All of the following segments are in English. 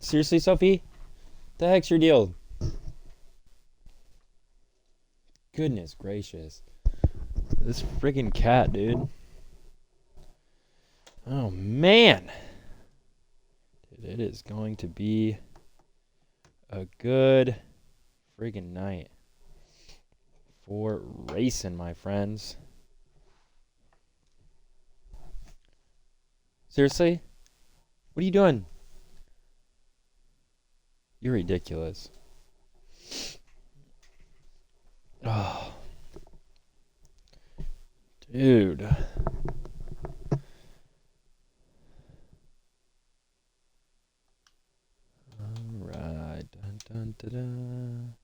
Seriously, Sophie? The heck's your deal? Goodness gracious. This freaking cat, dude. Oh, man. Dude, it is going to be a good friggin' night for racing, my friends. Seriously? What are you doing? You're ridiculous. Oh, dude. Alright. Dun, dun, dun, dun.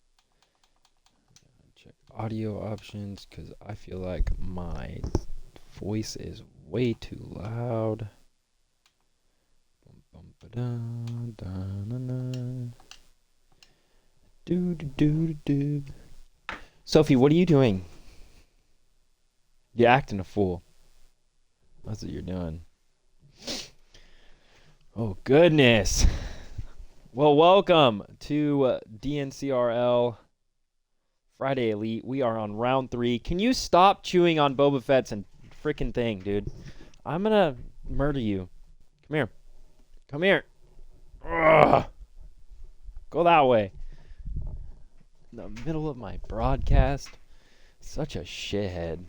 Check audio options because I feel like my voice is way too loud. Sophie, what are you doing? You're acting a fool. That's what you're doing. Oh, goodness. Well, welcome to DNCRL Friday Elite. We are on round 3. Can you stop chewing on Boba Fett's and freaking thing, dude? I'm going to murder you. Come here. Come here. Ugh. Go that way. In the middle of my broadcast. Such a shithead.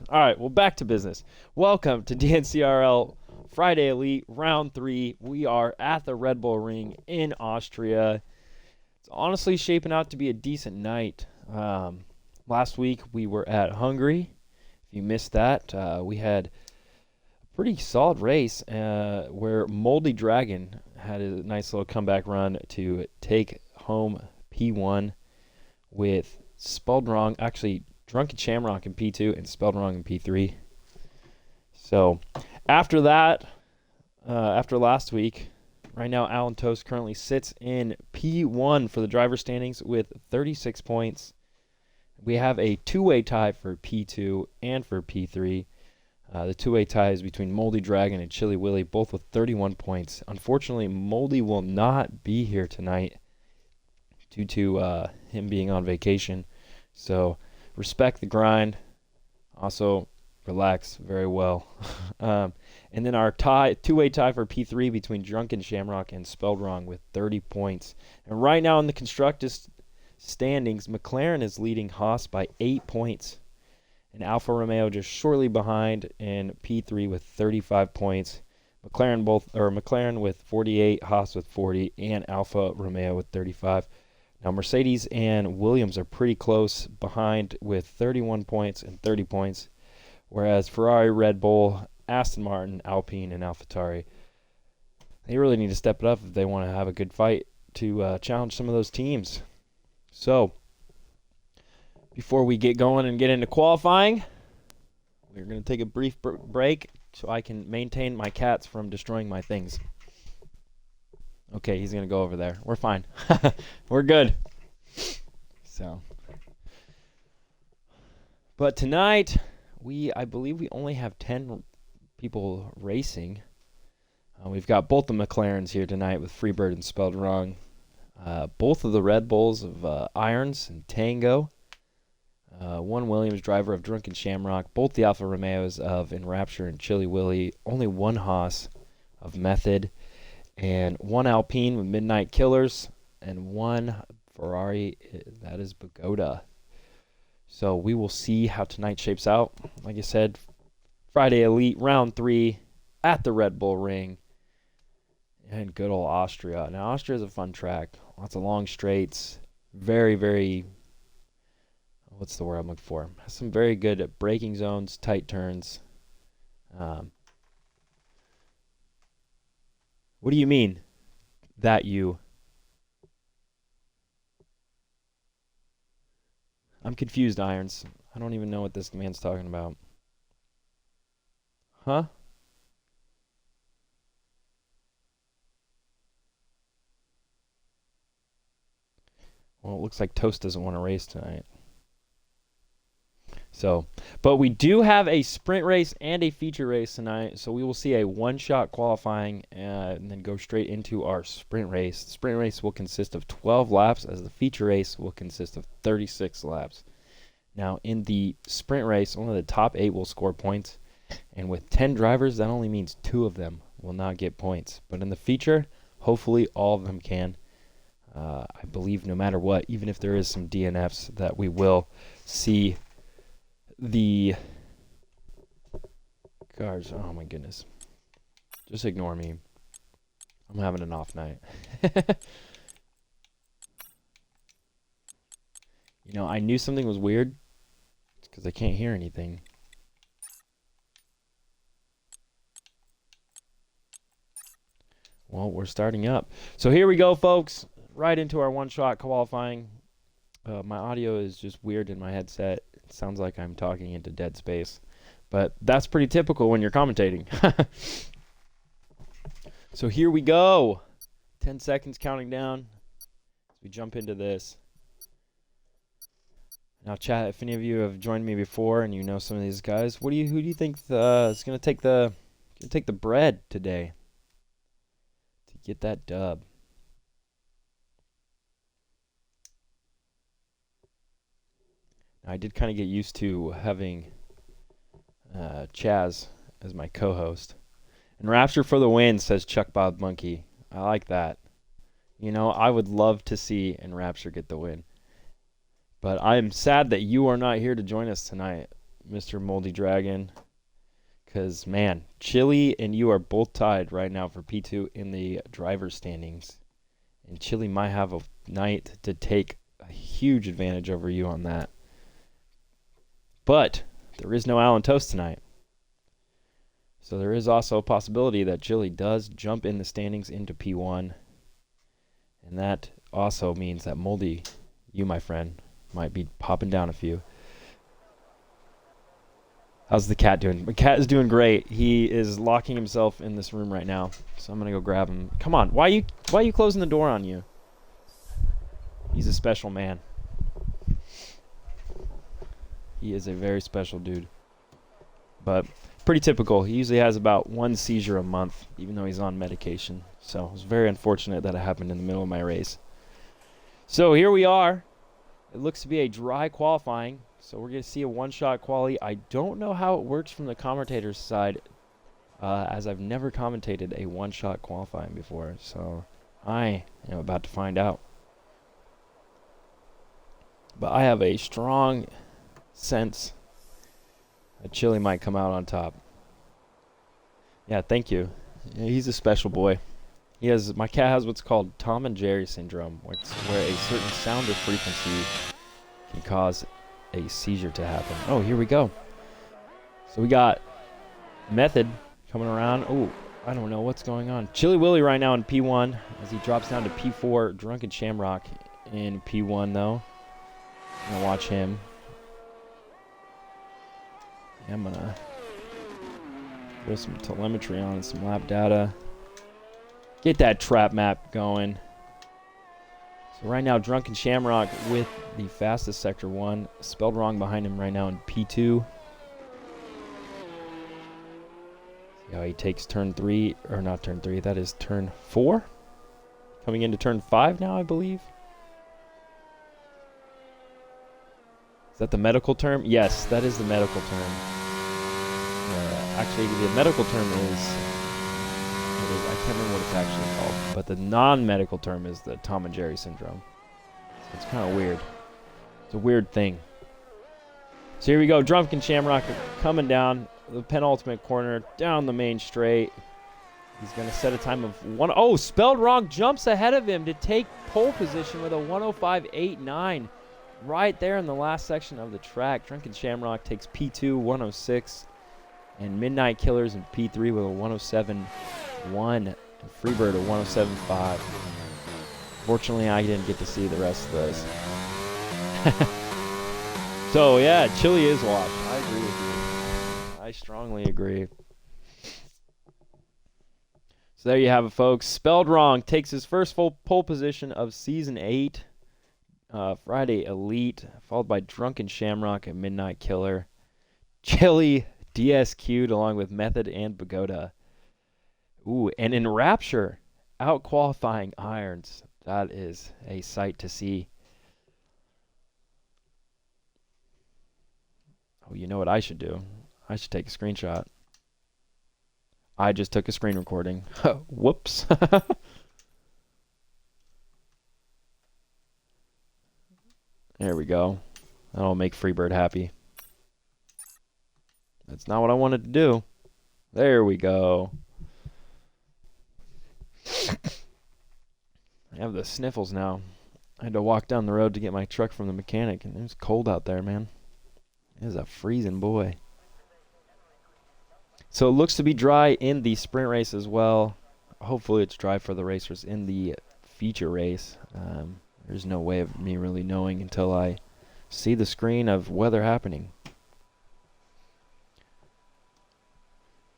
All right, well, back to business. Welcome to DNCRL Friday Elite Round 3. We are at the Redbull Ring in Austria. It's honestly shaping out to be a decent night. Last week we were at Hungary. If you missed that, we had a pretty solid race where Moldy Dragon had a nice little comeback run to take home P1 with spelled wrong, actually Drunken Shamrock in P2 and spelled wrong in P3. So after that, after last week, right now Alan Toast currently sits in P1 for the driver standings with 36 points. We have a two-way tie for P2 and for P3. The two-way tie is between Moldy Dragon and Chili Willy, both with 31 points. Unfortunately, Moldy will not be here tonight due to him being on vacation. So respect the grind. Also, relax very well. And then our two-way tie for P3 between Drunken Shamrock and Spelled Wrong with 30 points. And right now in the Constructors standings, McLaren is leading Haas by 8 points. And Alfa Romeo just shortly behind in P3 with 35 points. McLaren with 48, Haas with 40, and Alfa Romeo with 35. Now Mercedes and Williams are pretty close behind with 31 points and 30 points, whereas Ferrari, Red Bull, Aston Martin, Alpine, and AlphaTauri, they really need to step it up if they want to have a good fight to challenge some of those teams. So before we get going and get into qualifying, we're going to take a brief break so I can maintain my cats from destroying my things. Okay, he's going to go over there. We're fine. We're good. So, but tonight, I believe we only have 10 people racing. We've got both the McLarens here tonight with Freebird and Spelled Wrong. Both of the Red Bulls of Irons and Tango. One Williams driver of Drunken Shamrock. Both the Alfa Romeos of Enrapture and Chili Willy. Only one Haas of Method. And one Alpine with Midnight Killers. And one Ferrari, that is Pagoda. So we will see how tonight shapes out. Like I said, Friday Elite Round 3 at the Red Bull Ring. And good old Austria. Now, Austria is a fun track. Lots of long straights. Very, very, what's the word I'm looking for? Has some very good braking zones, tight turns. What do you mean? That you? I'm confused, Irons. I don't even know what this man's talking about. Huh? Well, it looks like Toast doesn't want to race tonight. So, but we do have a sprint race and a feature race tonight. So we will see a one-shot qualifying and then go straight into our sprint race. The sprint race will consist of 12 laps, as the feature race will consist of 36 laps. Now, in the sprint race, only the top 8 will score points. And with 10 drivers, that only means 2 of them will not get points. But in the feature, hopefully all of them can. I believe no matter what, even if there is some DNFs, that we will see the cars. Oh my goodness. Just ignore me. I'm having an off night. You know, I knew something was weird. It's because I can't hear anything. Well, we're starting up. So here we go, folks. Right into our one-shot qualifying. My audio is just weird in my headset. It sounds like I'm talking into dead space. But that's pretty typical when you're commentating. So here we go. 10 seconds counting down as we jump into this. Now, chat, if any of you have joined me before and you know some of these guys, who do you think is going to take the bread today to get that dub? I did kind of get used to having Chaz as my co-host. And Rapture for the win, says Chuck Bob Monkey. I like that. You know, I would love to see and Rapture get the win. But I am sad that you are not here to join us tonight, Mr. Moldy Dragon. Because, man, Chili and you are both tied right now for P2 in the driver's standings. And Chili might have a night to take a huge advantage over you on that. But there is no Alan Toast tonight. So there is also a possibility that Chili does jump in the standings into P1. And that also means that Moldy, you, my friend, might be popping down a few. How's the cat doing? The cat is doing great. He is locking himself in this room right now. So I'm going to go grab him. Come on. Why are you closing the door on you? He's a special man. He is a very special dude. But pretty typical. He usually has about 1 seizure a month, even though he's on medication. So it was very unfortunate that it happened in the middle of my race. So here we are. It looks to be a dry qualifying. So we're going to see a one-shot quali. I don't know how it works from the commentator's side, as I've never commentated a one-shot qualifying before. So I am about to find out. But I have a strong sense that Chili might come out on top. Yeah, thank you. Yeah, he's a special boy. My cat has what's called Tom and Jerry syndrome, where a certain sound or frequency can cause a seizure to happen. Oh, here we go. So we got Method coming around. Oh, I don't know what's going on. Chili Willy right now in P1 as he drops down to P4. Drunken Shamrock in P1 though. I'm gonna watch him. I'm gonna throw some telemetry on, some lap data. Get that trap map going. So right now, Drunken Shamrock with the fastest Sector 1. Spelled wrong behind him right now in P2. See how he takes turn 3, or not turn 3, that is turn 4. Coming into turn 5 now, I believe. Is that the medical term? Yes, that is the medical term. Actually, the medical term is, I can't remember what it's actually called, but the non-medical term is the Tom and Jerry syndrome. So it's kind of weird. It's a weird thing. So here we go, Drunken Shamrock coming down the penultimate corner, down the main straight. He's going to set a time of one. Oh, spelled wrong, jumps ahead of him to take pole position with a 105.89. Right there in the last section of the track. Drunken Shamrock takes P2, 106. And Midnight Killers in P3 with a 107.1. And Freebird a 107.5. Fortunately, I didn't get to see the rest of those. So, yeah, Chili is washed. I agree with you. I strongly agree. So there you have it, folks. Spelled Wrong takes his first full pole position of Season 8. Friday Elite, followed by Drunken Shamrock and Midnight Killer. Chili DSQ'd along with Method and Pagoda. Ooh, and in Rapture, out-qualifying Irons. That is a sight to see. Oh, you know what I should do? I should take a screenshot. I just took a screen recording. Whoops. There we go. That'll make Freebird happy. That's not what I wanted to do. There we go. I have the sniffles now. I had to walk down the road to get my truck from the mechanic, and it was cold out there, man. It is a freezing boy. So it looks to be dry in the sprint race as well. Hopefully it's dry for the racers in the feature race. There's no way of me really knowing until I see the screen of weather happening.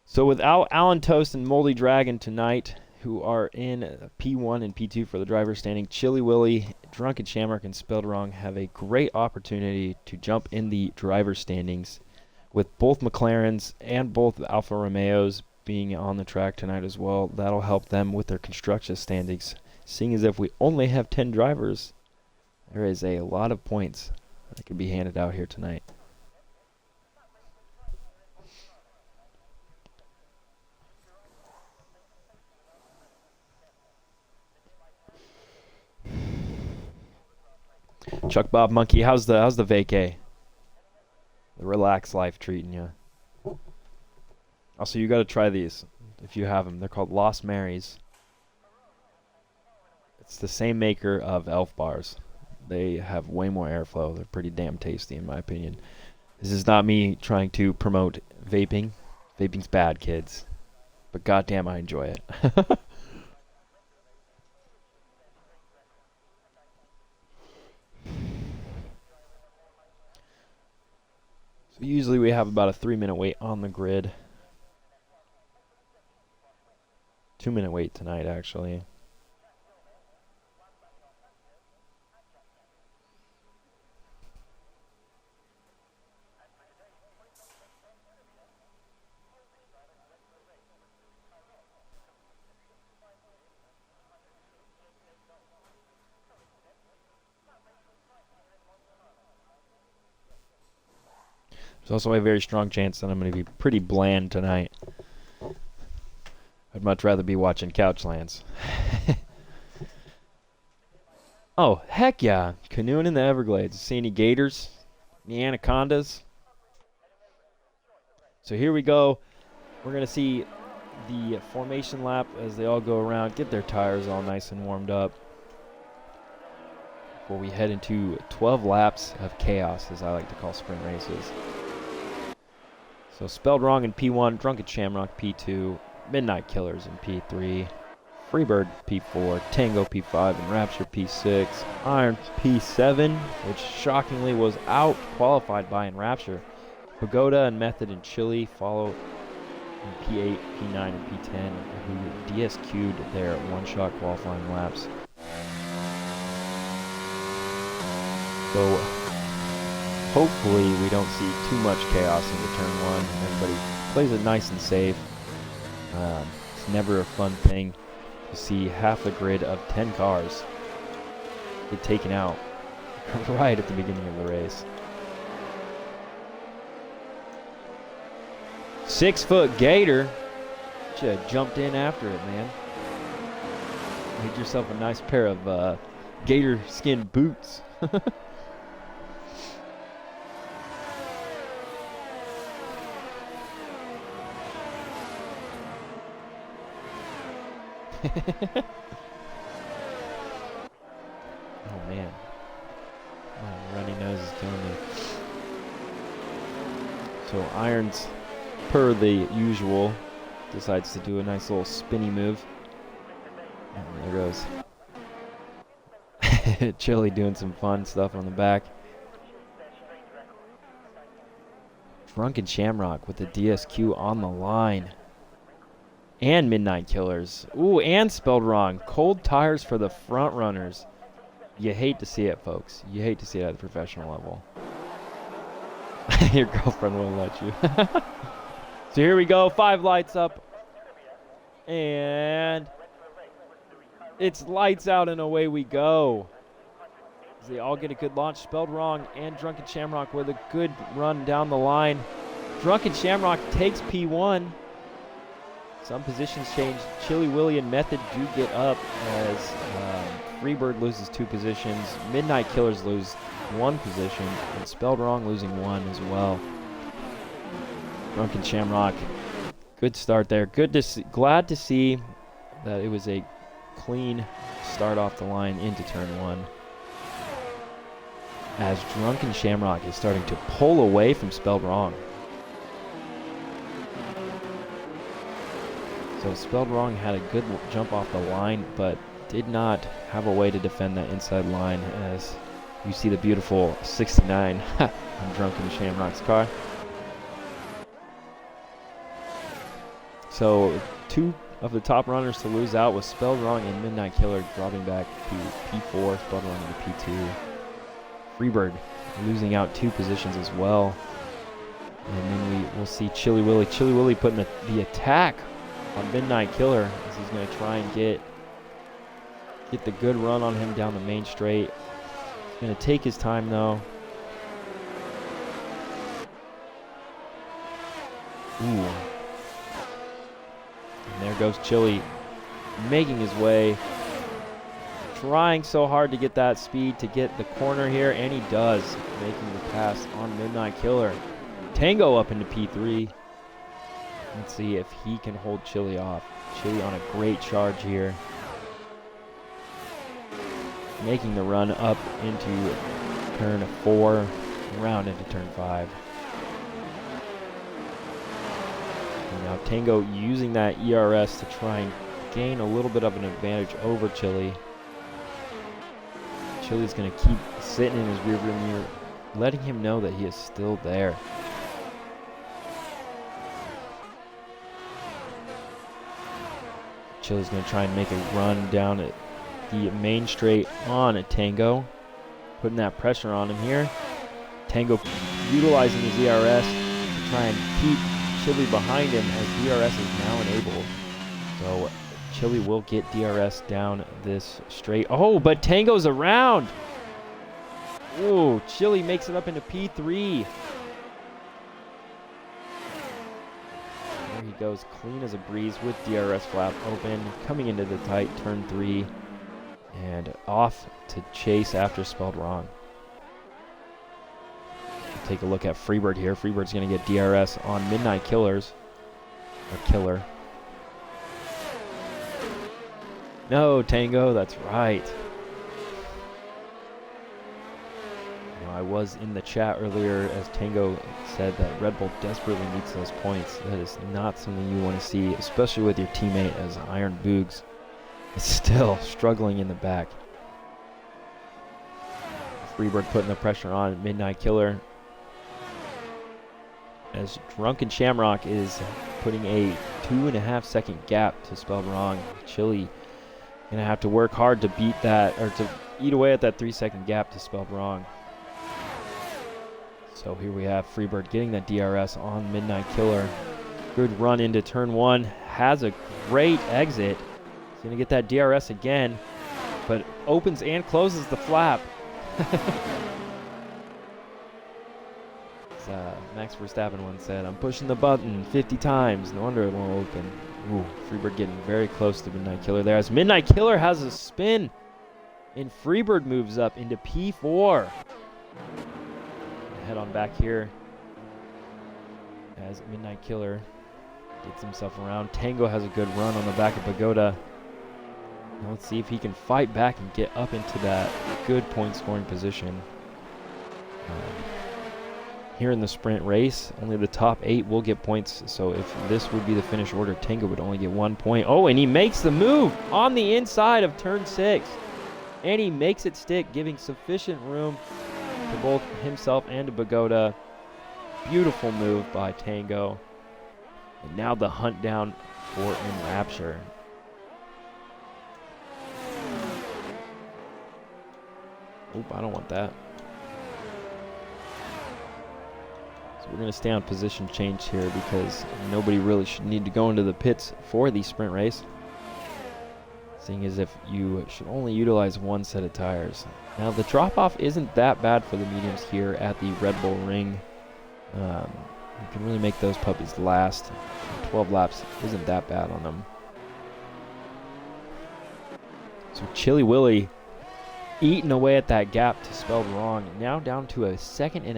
So without Alan Toast and Moldy Dragon tonight, who are in P1 and P2 for the driver's standing, Chili Willy, Drunken Shamrock, and Spelled Wrong have a great opportunity to jump in the driver's standings, with both McLarens and both Alfa Romeos being on the track tonight as well. That'll help them with their construction standings. Seeing as if we only have 10 drivers, there is a lot of points that can be handed out here tonight. Chuck Bob Monkey, how's the vacay? The relaxed life treating you. Also, you got to try these if you have them. They're called Lost Marys. It's the same maker of Elf Bars. They have way more airflow. They're pretty damn tasty, in my opinion. This is not me trying to promote vaping. Vaping's bad, kids. But goddamn, I enjoy it. So usually we have about a 3-minute wait on the grid. 2-minute wait tonight, actually. There's also a very strong chance that I'm going to be pretty bland tonight. I'd much rather be watching Couchlands. Oh, heck yeah. Canoeing in the Everglades. See any gators? Any anacondas? So here we go. We're going to see the formation lap as they all go around, get their tires all nice and warmed up, before we head into 12 laps of chaos, as I like to call sprint races. So Spelled Wrong in P1, Drunken Shamrock P2, Midnight Killers in P3, Freebird P4, Tango P5, and Rapture P6, Iron P7, which shockingly was out-qualified by Rapture. Pagoda and Method and Chili follow in P8, P9, and P10, who DSQ'd their one-shot qualifying laps. So hopefully we don't see too much chaos into turn one. Everybody plays it nice and safe. It's never a fun thing to see half the grid of 10 cars get taken out right at the beginning of the race. 6-foot gator. Should have jumped in after it, man. Made yourself a nice pair of gator skin boots. Oh man, my runny nose is killing me. So Irons, per the usual, decides to do a nice little spinny move. And there goes Chili doing some fun stuff on the back. Drunken Shamrock with the DSQ on the line. And Midnight Killers. Ooh, and Spelled Wrong. Cold tires for the front runners. You hate to see it, folks. You hate to see it at the professional level. Your girlfriend won't let you. So here we go. 5 lights up. And it's lights out and away we go. They all get a good launch. Spelled Wrong and Drunken Shamrock with a good run down the line. Drunken Shamrock takes P1. Some positions change. Chili Willy and Method do get up as Freebird loses 2 positions. Midnight Killers lose 1 position. And Spelled Wrong losing 1 as well. Drunken Shamrock, good start there. Good to see, glad to see that it was a clean start off the line into turn 1. As Drunken Shamrock is starting to pull away from Spelled Wrong. So Spelled Wrong had a good jump off the line, but did not have a way to defend that inside line as you see the beautiful 69 on Drunken Shamrock's car. So 2 of the top runners to lose out was Spelled Wrong and Midnight Killer dropping back to P4, Spelled Wrong to P2. Freebird losing out 2 positions as well. And then we'll see Chili Willy. Chili Willy putting the attack on Midnight Killer as he's going to try and get the good run on him down the main straight. He's going to take his time though. Ooh. And there goes Chili making his way. Trying so hard to get that speed to get the corner here, and he does, making the pass on Midnight Killer. Tango up into P3. Let's see if he can hold Chili off. Chili on a great charge here. Making the run up into turn 4, round into turn 5. And now Tango using that ERS to try and gain a little bit of an advantage over Chili. Chili's going to keep sitting in his rearview mirror, letting him know that he is still there. Chili's going to try and make a run down at the main straight on a Tango, putting that pressure on him here. Tango utilizing his ERS to try and keep Chili behind him as DRS is now enabled. So Chili will get DRS down this straight. Oh, but Tango's around. Ooh, Chili makes it up into P3. There he goes, clean as a breeze with DRS flap open, coming into the tight turn 3, and off to chase after Spelled Wrong. Take a look at Freebird here. Freebird's going to get DRS on Midnight Killers, or Killer. No, Tango, that's right. You know, I was in the chat earlier as Tango said that Redbull desperately needs those points. That is not something you want to see, especially with your teammate as Iron Boogs is still struggling in the back. Freebird putting the pressure on Midnight Killer as Drunken Shamrock is putting a 2.5 second gap to Spelled Wrong. Chili gonna have to work hard to beat that, or to eat away at that 3 second gap to Spelled Wrong. So here we have Freebird getting that DRS on Midnight Killer. Good run into turn 1, has a great exit. He's gonna get that DRS again, but opens and closes the flap. Max Verstappen once said, "I'm pushing the button 50 times, no wonder it won't open." Ooh, Freebird getting very close to Midnight Killer there. As Midnight Killer has a spin, and Freebird moves up into P4. Head on back here as Midnight Killer gets himself around. Tango has a good run on the back of Pagoda. Now let's see if he can fight back and get up into that good point scoring position. Here in the sprint race, only the top 8 will get points. So if this would be the finish order, Tango would only get 1 point. Oh, and he makes the move on the inside of turn 6. And he makes it stick, giving sufficient room to both himself and to Pagoda. Beautiful move by Tango. And now the hunt down for Enrapture. Oop, I don't want that. So we're going to stay on position change here because nobody really should need to go into the pits for the sprint race. Seeing as if you should only utilize one set of tires. Now the drop-off isn't that bad for the mediums here at the Red Bull ring. You can really make those puppies last. 12 laps isn't that bad on them. So Chili Willy eating away at that gap to Spelled Wrong. Now down to a 1.5 seconds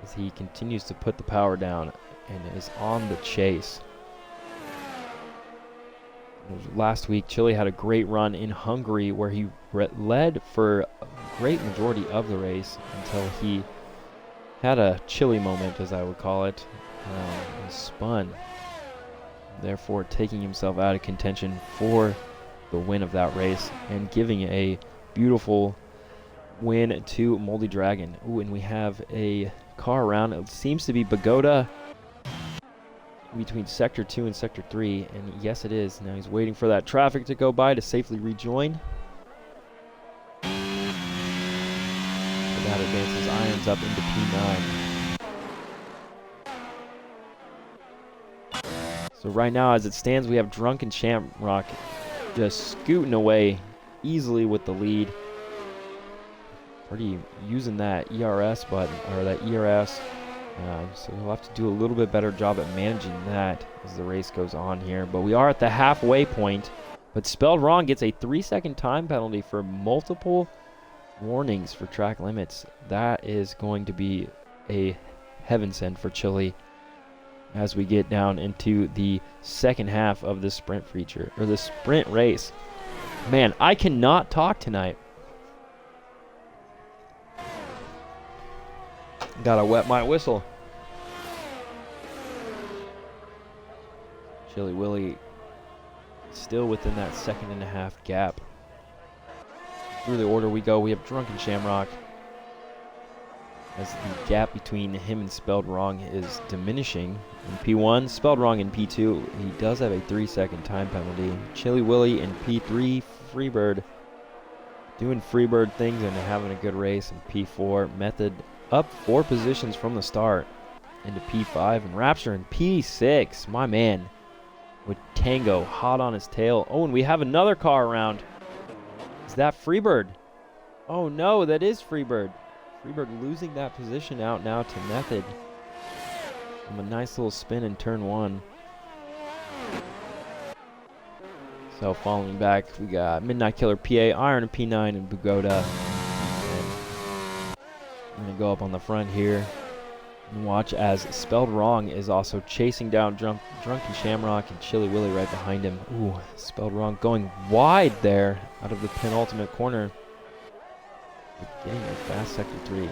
as he continues to put the power down and is on the chase. Last week, Chili had a great run in Hungary where he led for a great majority of the race until he had a Chili moment, as I would call it, and spun, therefore taking himself out of contention for the win of that race and giving a beautiful win to Moldy Dragon. Ooh, and we have a car around. It seems to be Bagoda between Sector 2 and Sector 3, and yes it is. Now he's waiting for that traffic to go by to safely rejoin. That advances Irons up into P9. So right now, as it stands, we have Drunken Shamrock just scooting away easily with the lead. Already using that ERS button, or that ERS. So he'll have to do a little bit better job at managing that as the race goes on here. But we are at the halfway point. But Spelled Wrong gets a 3-second time penalty for multiple warnings for track limits. That is going to be a heaven send for Chili as we get down into the second half of the sprint feature, or the sprint race. Man, I cannot talk tonight. Gotta wet my whistle. Chili Willy still within that 1.5 seconds gap. Through the order we go, we have Drunken Shamrock as the gap between him and Spelled Wrong is diminishing. In P1, Spelled Wrong in P2, he does have a 3-second time penalty. Chili Willy in P3, Freebird doing Freebird things and having a good race. In P4, Method up 4 positions from the start into P5, and Rapture in P6, my man, with Tango hot on his tail. Oh, and we have another car around. Is that Freebird? Oh no, that is Freebird. Freebird losing that position out now to Method from a nice little spin in turn 1. So following back, we got Midnight Killer PA, Iron in P9, and Bugoda. I'm going to go up on the front here and watch as Spelled Wrong is also chasing down Drunken Shamrock and Chili Willy right behind him. Ooh, Spelled Wrong going wide there out of the penultimate corner. Getting a fast Sector 3.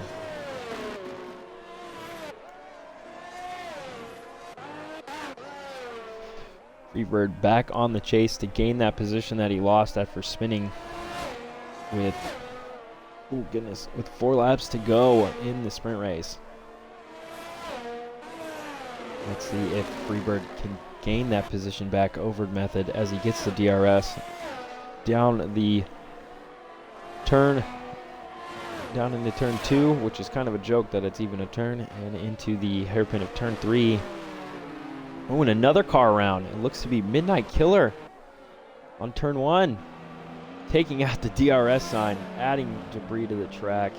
Freebird back on the chase to gain that position that he lost after spinning with, oh goodness, with 4 laps to go in the sprint race. Let's see if Freebird can gain that position back over Method as he gets the DRS down the turn, down into turn 2, which is kind of a joke that it's even a turn, and into the hairpin of turn 3. Oh, and another car around. It looks to be Midnight Killer on turn 1, taking out the DRS sign, adding debris to the track.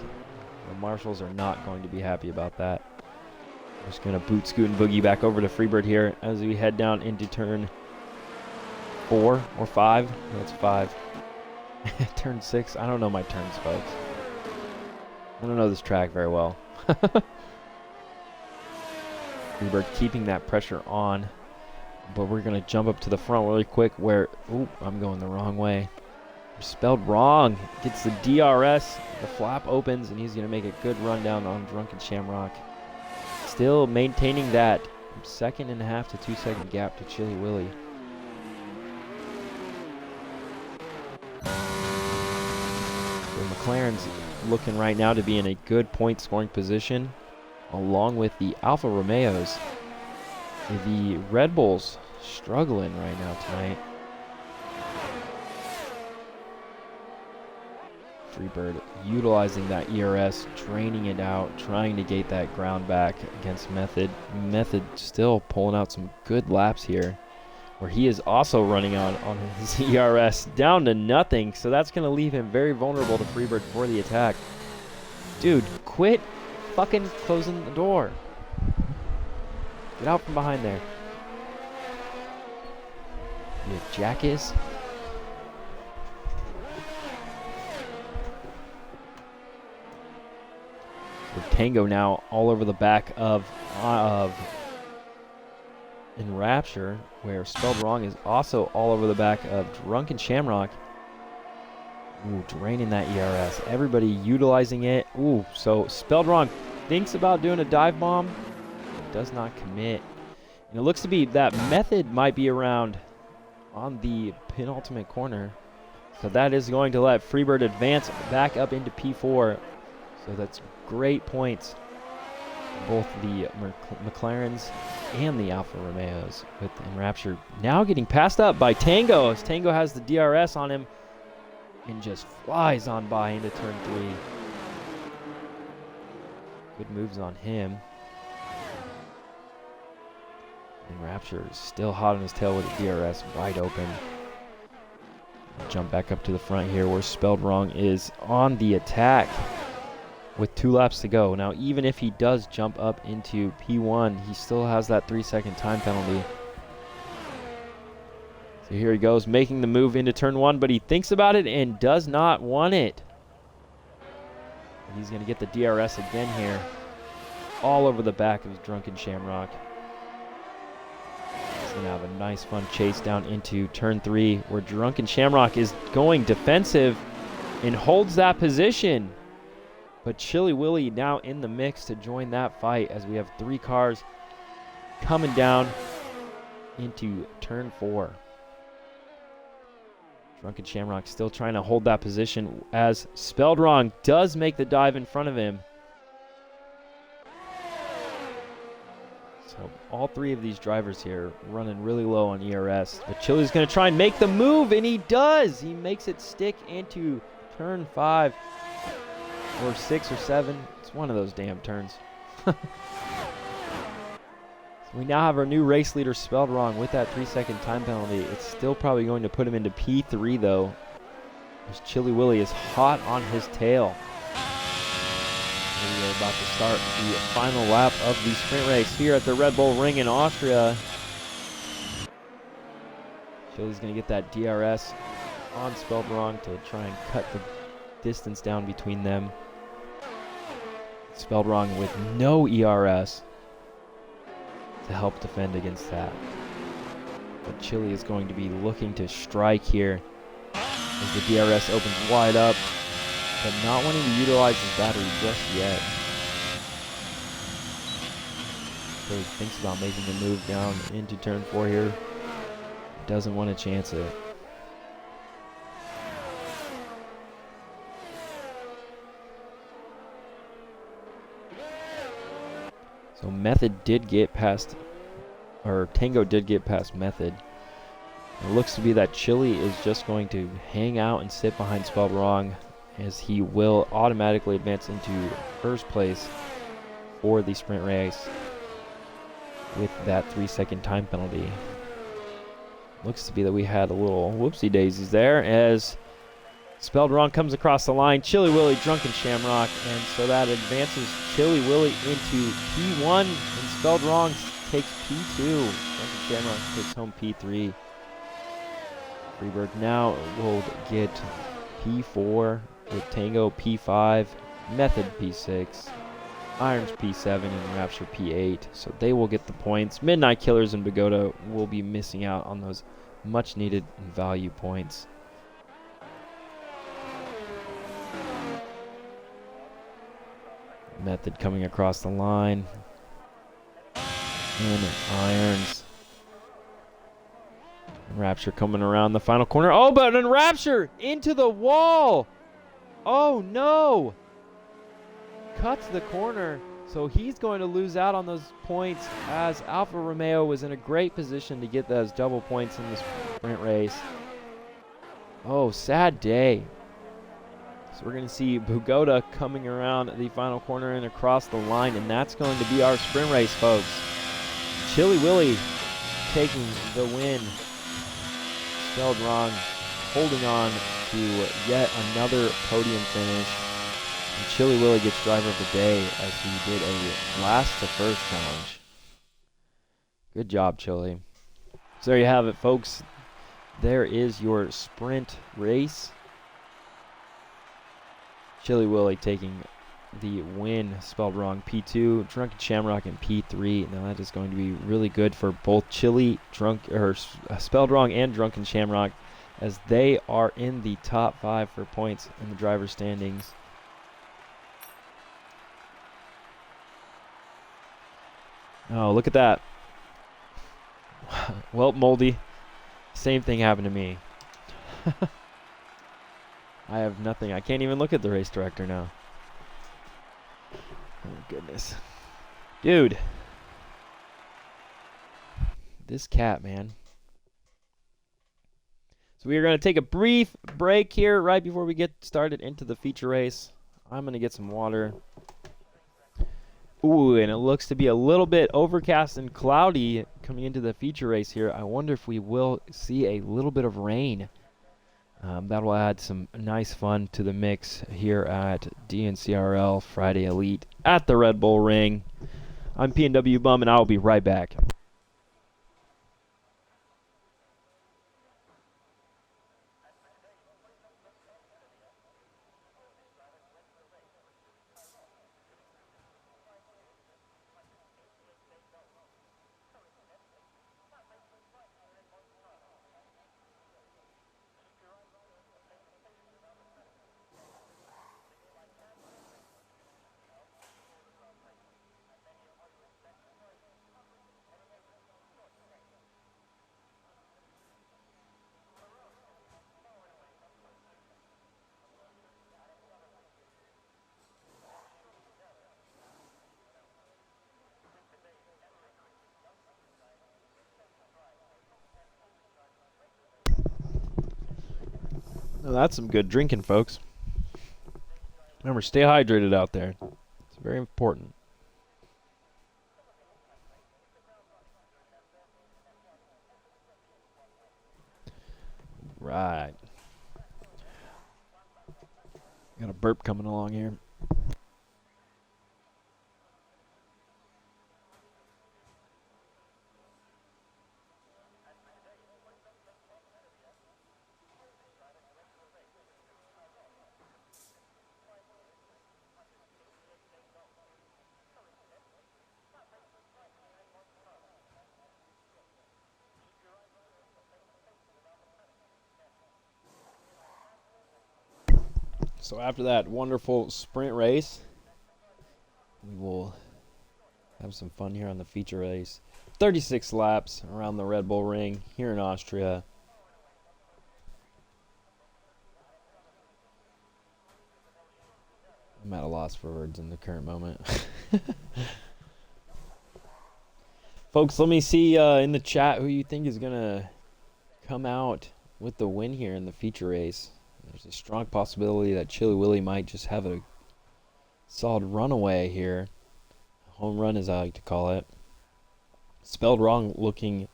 The marshals are not going to be happy about that. We're just going to boot, scoot, and boogie back over to Freebird here as we head down into turn 4 or 5. That's 5. Turn 6. I don't know my turns, folks. I don't know this track very well. Freebird keeping that pressure on, but we're going to jump up to the front really quick where, ooh, I'm going the wrong way. Spelled Wrong gets the DRS, the flap opens, and he's going to make a good run down on Drunken Shamrock. Still maintaining that 1.5 to 2 second gap to Chili Willy. So McLaren's looking right now to be in a good point scoring position, along with the Alfa Romeos. The Red Bulls struggling right now tonight. Freebird utilizing that ERS, draining it out, trying to gate that ground back against Method. Method still pulling out some good laps here, where he is also running out on his ERS down to nothing. So that's going to leave him very vulnerable to Freebird for the attack. Dude, quit fucking closing the door. Get out from behind there. You jackass. With Tango now all over the back of Enrapture, where Spelled Wrong is also all over the back of Drunken Shamrock. Ooh, draining that ERS. Everybody utilizing it. Ooh, so Spelled Wrong thinks about doing a dive bomb, but does not commit. And it looks to be that Method might be around on the penultimate corner. So that is going to let Freebird advance back up into P4. So that's great points. Both the McLarens and the Alfa Romeos, with Enrapture now getting passed up by Tango, as Tango has the DRS on him and just flies on by into turn 3. Good moves on him. Enrapture is still hot on his tail with the DRS wide open. Jump back up to the front here, where Spelled Wrong is on the attack with 2 laps to go. Now, even if he does jump up into P1, he still has that 3-second time penalty. So here he goes, making the move into turn 1, but he thinks about it and does not want it. He's going to get the DRS again here, all over the back of Drunken Shamrock. He's going to have a nice, fun chase down into turn 3, where Drunken Shamrock is going defensive and holds that position. But Chili Willy now in the mix to join that fight, as we have 3 cars coming down into turn 4. Drunken Shamrock still trying to hold that position, as Spelled Wrong does make the dive in front of him. So all 3 of these drivers here running really low on ERS. But Chili's going to try and make the move, and he does. He makes it stick into turn 5. Or 6 or 7. It's one of those damn turns. So we now have our new race leader, Spelled Wrong, with that 3-second time penalty. It's still probably going to put him into P3, though, as Chili Willy is hot on his tail. And we are about to start the final lap of the sprint race here at the Red Bull Ring in Austria. Chili's going to get that DRS on Spelled Wrong to try and cut the distance down between them. Spelled Wrong with no ERS to help defend against that. But Chili is going to be looking to strike here as the DRS opens wide up, but not wanting to utilize his battery just yet. So he thinks about making the move down into turn 4 here. Doesn't want to chance it. So Method did get past, or Tango did get past Method. It looks to be that Chili is just going to hang out and sit behind Spelled Wrong, as he will automatically advance into first place for the sprint race with that 3-second time penalty. Looks to be that we had a little whoopsie daisies there, as Spelled Wrong comes across the line. Chili Willy, Drunken Shamrock, and so that advances Chili Willy into P1, and Spelled Wrong takes P2. Drunken Shamrock takes home P3. Freebird now will get P4 with Tango P5, Method P6, Irons P7, and Rapture P8. So they will get the points. Midnight Killers and Bogota will be missing out on those much needed value points. Method coming across the line. And Irons. Rapture coming around the final corner. Oh, but Rapture into the wall. Oh, no. Cuts the corner. So he's going to lose out on those points, as Alfa Romeo was in a great position to get those double points in this sprint race. Oh, sad day So we're going to see Bugoda coming around the final corner and across the line, and that's going to be our sprint race, folks. Chili Willy taking the win. Spelled wrong, holding on to yet another podium finish. And Chili Willy gets driver of the day as he did a last to first challenge. Good job, Chili. So there you have it, folks. There is your sprint race. Chili Willy taking the win, spelled wrong, P2, Drunken Shamrock in P3. Now that is going to be really good for both Chili, spelled wrong, and Drunken Shamrock, as they are in the top 5 for points in the driver standings. Oh, look at that. Well, Moldy, same thing happened to me. I have nothing. I can't even look at the race director now. Oh, goodness. Dude. This cat, man. So we are going to take a brief break here right before we get started into the feature race. I'm going to get some water. Ooh, and it looks to be a little bit overcast and cloudy coming into the feature race here. I wonder if we will see a little bit of rain. That will add some nice fun to the mix here at DNCRL Friday Elite at the Red Bull Ring. I'm P&W Bum, and I'll be right back. Now that's some good drinking, folks. Remember, stay hydrated out there. It's very important. Right. Got a burp coming along here. So after that wonderful sprint race, we will have some fun here on the feature race. 36 laps around the Red Bull Ring here in Austria. I'm at a loss for words in the current moment. Folks, let me see in the chat who you think is going to come out with the win here in the feature race. There's a strong possibility that Chili Willy might just have a solid runaway here. Home run, as I like to call it. Spelled wrong, looking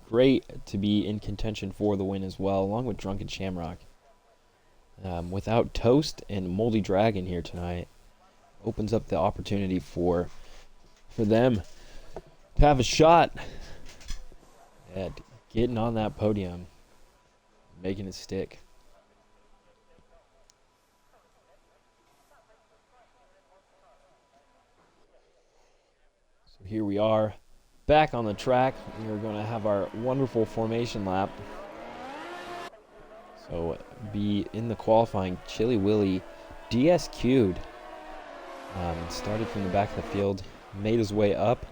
great to be in contention for the win as well, along with Drunken Shamrock. Without Toast and Moldy Dragon here tonight, opens up the opportunity for them to have a shot at getting on that podium, making it stick. So here we are, back on the track. We are going to have our wonderful formation lap. So be in the qualifying, Chili Willy DSQ'd. Started from the back of the field, made his way up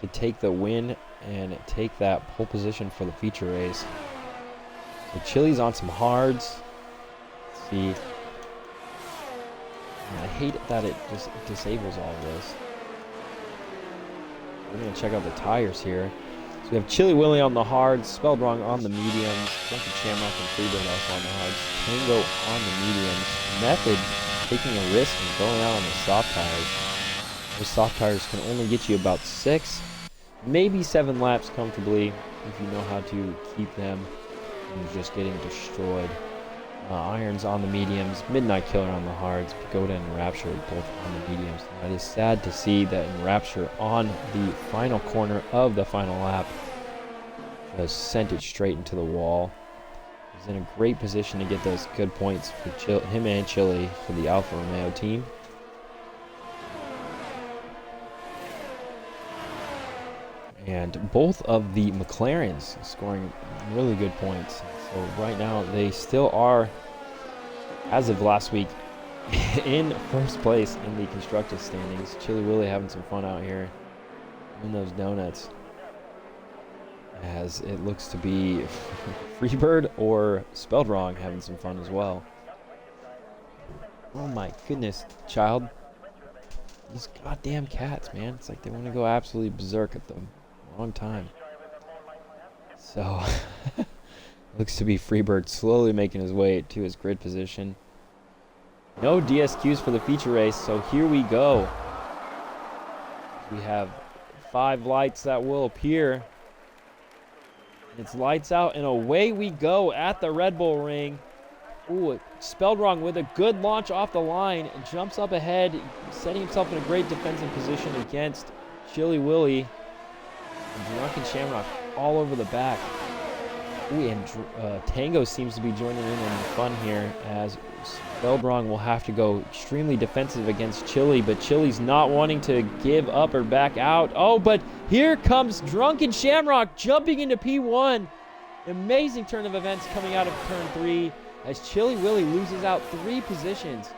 to take the win and take that pole position for the feature race. So Chili's on some hards. Let's see. I hate that it just disables all of this. We're going to check out the tires here. So We have Chili Willy on the hards, Spelled Wrong on the mediums, Drunken Shamrock and Freebird also on the hards, Tango on the mediums, Method taking a risk and going out on the soft tires. Those soft tires can only get you about 6, maybe 7 laps comfortably if you know how to keep them from just getting destroyed. Irons on the mediums, Midnight Killer on the hards, Pagoda and Rapture both on the mediums. Now, it is sad to see that Rapture on the final corner of the final lap has sent it straight into the wall. He's in a great position to get those good points for him and Chili for the Alfa Romeo team. And both of the McLarens scoring really good points. So right now they still are, as of last week, in first place in the constructors standings. Chili Willy having some fun out here in those donuts, as it looks to be Freebird or Spelled Wrong having some fun as well. Oh my goodness, child. These goddamn cats, man. It's like they want to go absolutely berserk at the wrong time. So, looks to be Freebird slowly making his way to his grid position. No DSQs for the feature race, so here we go. We have 5 lights that will appear. It's lights out and away we go at the Red Bull ring. Ooh, Spelled Wrong with a good launch off the line. Jumps up ahead, setting himself in a great defensive position against Chili Willy. And Drunken Shamrock all over the back. Ooh, and Tango seems to be joining in on the fun here, as Spelled Wrong will have to go extremely defensive against Chili, but Chili's not wanting to give up or back out. Oh, but here comes Drunken Shamrock jumping into P1. Amazing turn of events coming out of turn 3, as Chili Willy loses out 3 positions.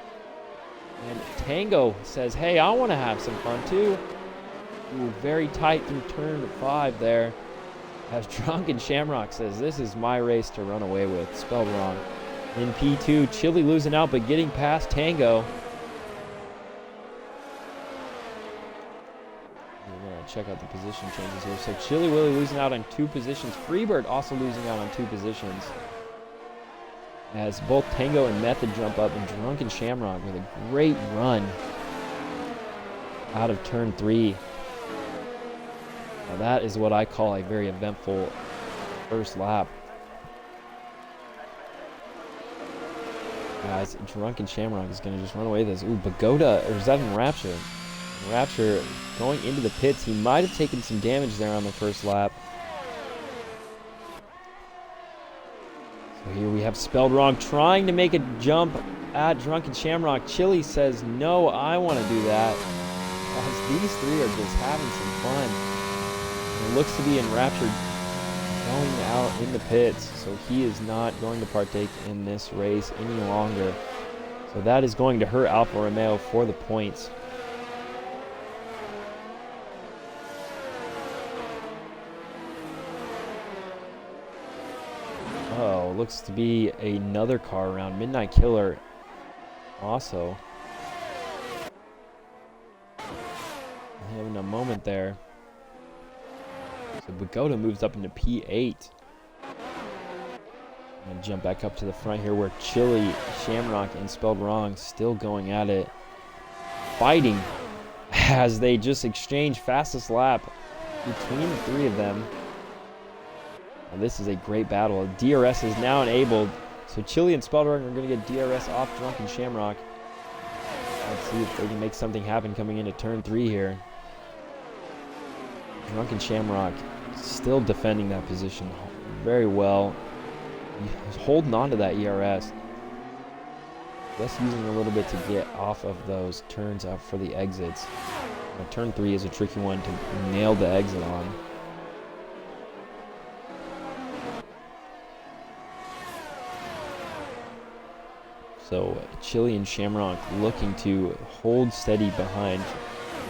And Tango says, hey, I want to have some fun too. Ooh, very tight through turn 5 there, as Drunken Shamrock says, this is my race to run away with. Spelled Wrong in P2. Chili losing out, but getting past Tango. We're going to check out the position changes here. So Chili Willy losing out on 2 positions. Freebird also losing out on 2 positions, as both Tango and Method jump up, and Drunken Shamrock with a great run out of turn 3. Now that is what I call a very eventful first lap. Guys, Drunken Shamrock is going to just run away with this. Ooh, Pagoda, or is that in Rapture? Rapture going into the pits. He might have taken some damage there on the first lap. So here we have Spelled Wrong trying to make a jump at Drunken Shamrock. Chili says, no, I want to do that. As these 3 are just having some fun. It looks to be in Rapture going out in the pits, so he is not going to partake in this race any longer. So that is going to hurt Alfa Romeo for the points. Oh, looks to be another car around. Midnight Killer also having a moment there. So Pagoda moves up into P8. And jump back up to the front here, where Chili, Shamrock, and Spelled Wrong still going at it, fighting as they just exchange fastest lap between the 3 of them. And this is a great battle. DRS is now enabled, so Chili and Spelled Wrong are going to get DRS off Drunken Shamrock. Let's see if they can make something happen coming into turn 3 here. Drunken Shamrock still defending that position very well. He's holding on to that ERS. Just using a little bit to get off of those turns up for the exits. Now, turn 3 is a tricky one to nail the exit on. So Chili and Shamrock looking to hold steady behind,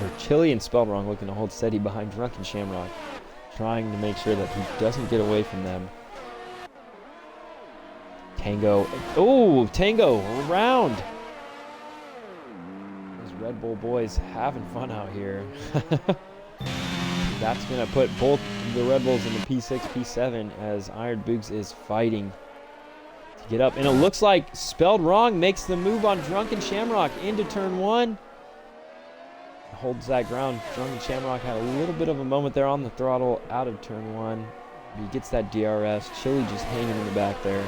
or Chili and Spelled Wrong looking to hold steady behind Drunken Shamrock, trying to make sure that he doesn't get away from them. Tango, oh, Tango around. Those Red Bull boys having fun out here. that's going to put both the Red Bulls in the P6, P7 as Iron Boogs is fighting to get up. And it looks like Spelled Wrong makes the move on Drunken Shamrock into turn 1. Holds that ground. Drunken Shamrock had a little bit of a moment there on the throttle out of turn 1. He gets that DRS. Chili just hanging in the back there.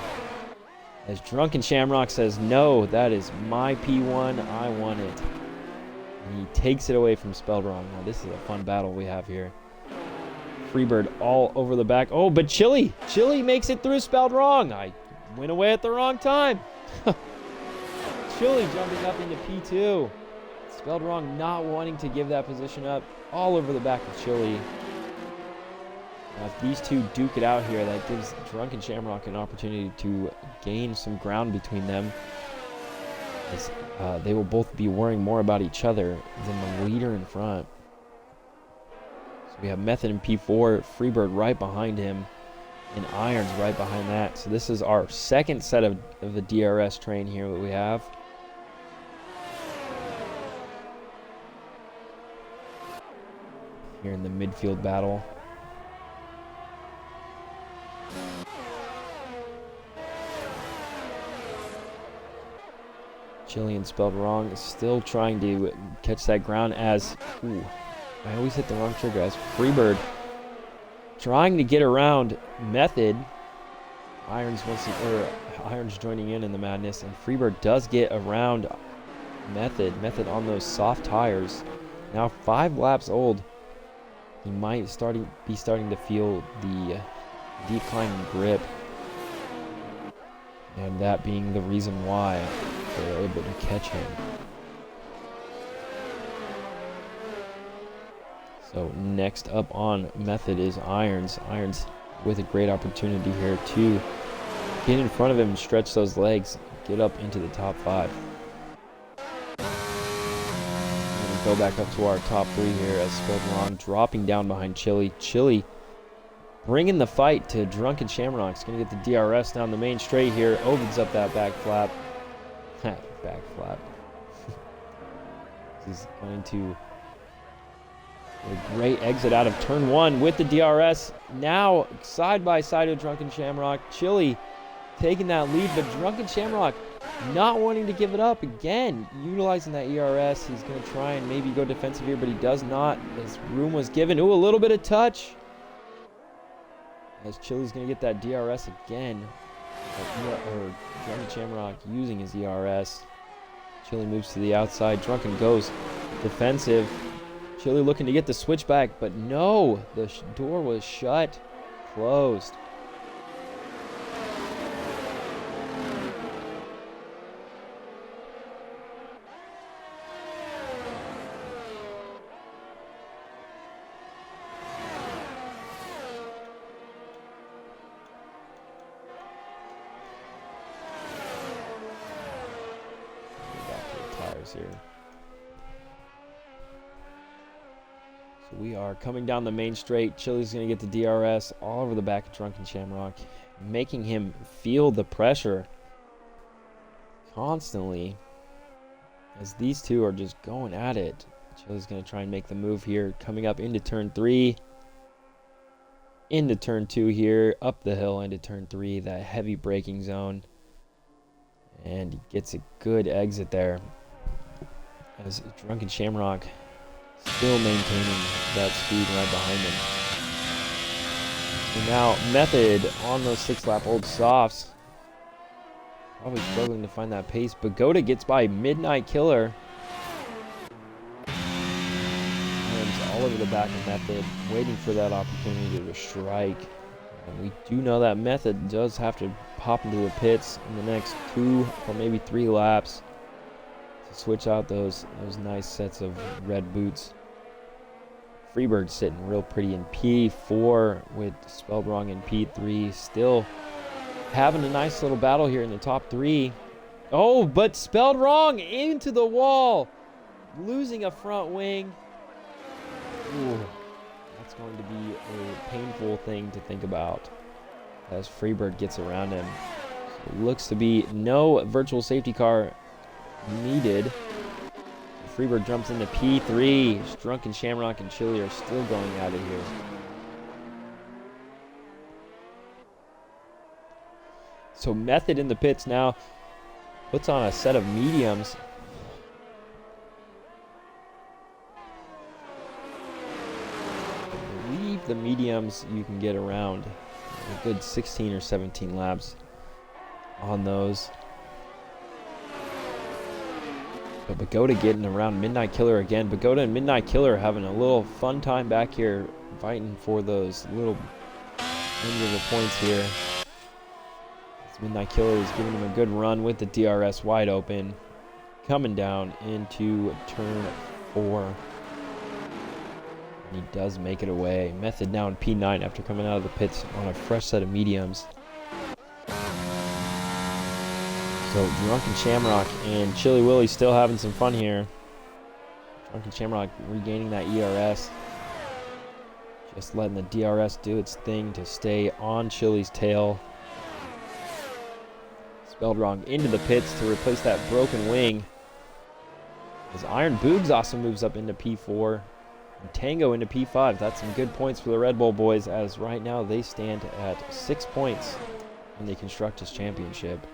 As Drunken Shamrock says, no, that is my P1. I want it. And he takes it away from Spelled Wrong. Now, this is a fun battle we have here. Freebird all over the back. Oh, but Chili makes it through Spelled Wrong. I went away at the wrong time. Chili jumping up into P2. Spelled Wrong not wanting to give that position up. All over the back of Chili. Now, if these two duke it out here, that gives Drunken Shamrock an opportunity to gain some ground between them. As, they will both be worrying more about each other than the leader in front. So we have Method in P4, Freebird right behind him, and Irons right behind that. So this is our second set of the DRS train here that we have. Here in the midfield battle. Chili and Spelled Wrong is still trying to catch that ground as... Ooh, I always hit the wrong trigger. As Freebird trying to get around Method. Irons joining in the madness, and Freebird does get around Method. Method on those soft tires. Now 5 laps old. He might be starting to feel the declining grip. And that being the reason why they're able to catch him. So next up on Method is Irons. Irons with a great opportunity here to get in front of him and stretch those legs, get up into the top 5. We're going to go back up to our top 3 here as Spelled Wrong dropping down behind Chili. Chili bringing the fight to Drunken Shamrock. He's going to get the DRS down the main straight here. Opens up that back flap. Back flap. He's going to a great exit out of turn 1 with the DRS. Now side by side with Drunken Shamrock. Chili taking that lead, but Drunken Shamrock not wanting to give it up again. Utilizing that ERS. He's going to try and maybe go defensive here, but he does not. His room was given. Ooh, a little bit of touch. As Chili's going to get that DRS again. Or Drunken Shamrock using his ERS. Chili moves to the outside. Drunken goes defensive. Chili looking to get the switchback, but no. The door was shut. Closed. Here. So we are coming down the main straight. Chili's going to get the DRS all over the back of Drunken Shamrock, making him feel the pressure constantly as these two are just going at it. Chili's going to try and make the move here, coming up into turn 3, into turn 2 here, up the hill into turn 3, that heavy braking zone, and he gets a good exit there. As Drunken Shamrock still maintaining that speed right behind him. And now Method on those 6-lap-old softs. Probably struggling to find that pace. Pagoda gets by Midnight Killer. And all over the back of Method, waiting for that opportunity to strike. And we do know that Method does have to pop into the pits in the next 2 or maybe 3 laps. Switch out those nice sets of red boots. Freebird sitting real pretty in P4 with Spelled Wrong in P3. Still having a nice little battle here in the top 3. Oh, but Spelled Wrong into the wall. Losing a front wing. Ooh, that's going to be a painful thing to think about as Freebird gets around him. So looks to be no virtual safety car needed. Freebird jumps into P3. Drunken Shamrock and Chili are still going at it here. So Method in the pits now. Puts on a set of mediums. I believe the mediums you can get around a good 16 or 17 laps on those. But Pagoda getting around Midnight Killer again. Pagoda and Midnight Killer having a little fun time back here, fighting for those little end of the points here. This Midnight Killer is giving him a good run with the DRS wide open. Coming down into turn 4. And he does make it away. Method now in P9 after coming out of the pits on a fresh set of mediums. So Drunken Shamrock and Chili Willy still having some fun here. Drunken Shamrock regaining that ERS. Just letting the DRS do its thing to stay on Chili's tail. Spelled wrong into the pits to replace that broken wing. As Iron Boogs also moves up into P4. And Tango into P5. That's some good points for the Red Bull boys, as right now they stand at 6 points in the Constructors' Championship.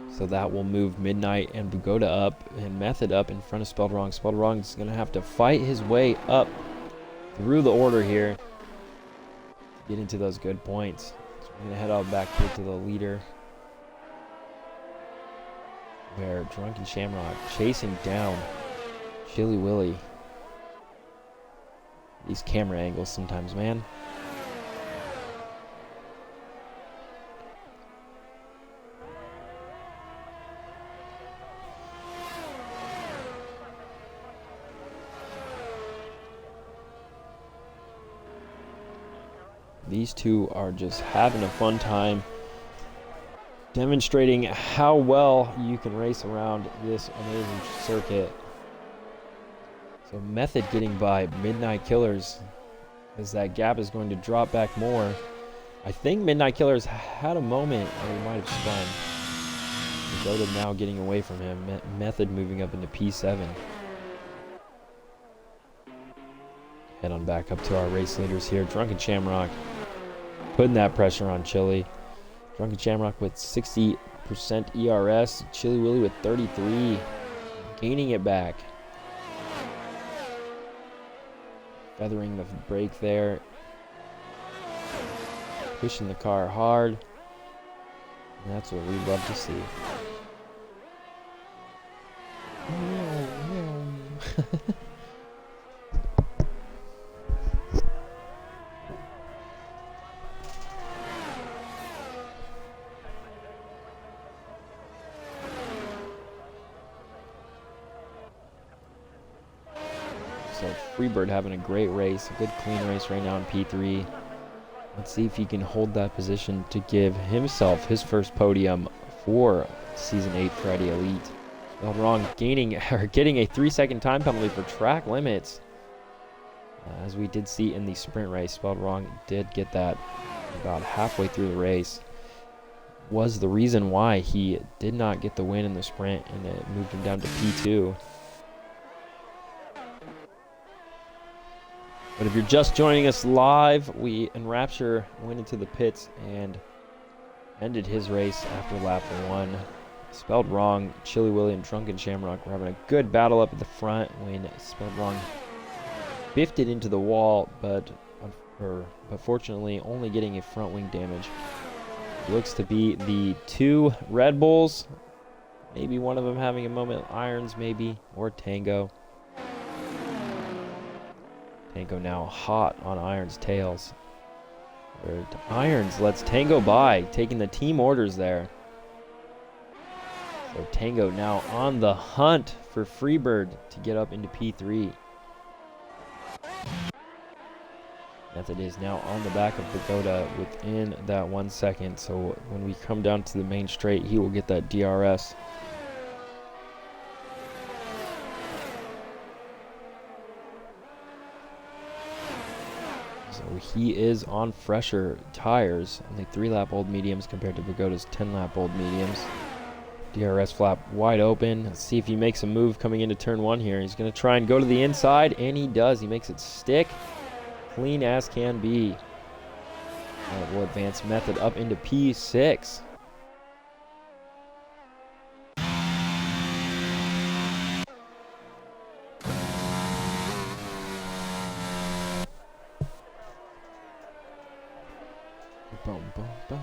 So that will move Midnight and Pagoda up and Method up in front of Spelled Wrong. Spelled Wrong is going to have to fight his way up through the order here to get into those good points. So we're going to head out back here to the leader, where Drunken Shamrock chasing down Chili Willy. These camera angles sometimes, man. These two are just having a fun time, demonstrating how well you can race around this amazing circuit. So Method getting by Midnight Killers, as that gap is going to drop back more. I think Midnight Killers had a moment where he might have spun. Pagoda now getting away from him. Method moving up into P7. Head on back up to our race leaders here. Drunken Shamrock putting that pressure on Chili. Drunken Shamrock with 60% ERS. Chili Willy with 33. Gaining it back. Feathering the brake there. Pushing the car hard. And that's what we love to see. So Freebird having a great race, a good clean race right now in P3. Let's see if he can hold that position to give himself his first podium for Season 8 Friday Elite. Spelled Wrong getting a 3-second time penalty for track limits. As we did see in the sprint race, Spelled Wrong did get that about halfway through the race. Was the reason why he did not get the win in the sprint, and it moved him down to P2. But if you're just joining us live, Enrapture went into the pits and ended his race after lap 1. Spelled Wrong, Chili Willy and Drunken Shamrock were having a good battle up at the front when Spelled Wrong biffed it into the wall, but fortunately only getting a front wing damage. It looks to be the two Red Bulls, maybe one of them having a moment, Irons maybe, or Tango. Tango now hot on Iron's tails. Irons lets Tango by, taking the team orders there. So Tango now on the hunt for Freebird to get up into P3. Method is now on the back of Pagoda within that 1 second. So when we come down to the main straight, he will get that DRS. So he is on fresher tires, only 3-lap old mediums compared to Pagoda's 10-lap old mediums. DRS flap wide open. Let's see if he makes a move coming into turn 1 here. He's going to try and go to the inside, and he does. He makes it stick. Clean as can be. We'll advance Method up into P6. Boom, boom, boom.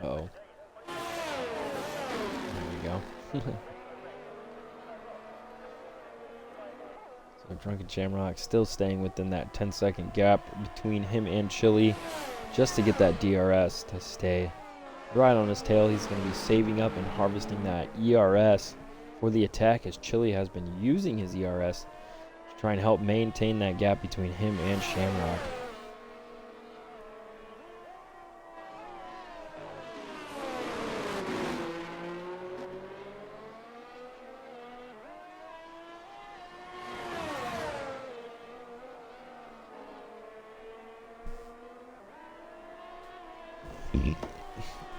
Uh-oh. There we go. So Drunken Shamrock still staying within that 10-second gap between him and Chili, just to get that DRS to stay right on his tail. He's going to be saving up and harvesting that ERS for the attack, as Chili has been using his ERS to try and help maintain that gap between him and Shamrock.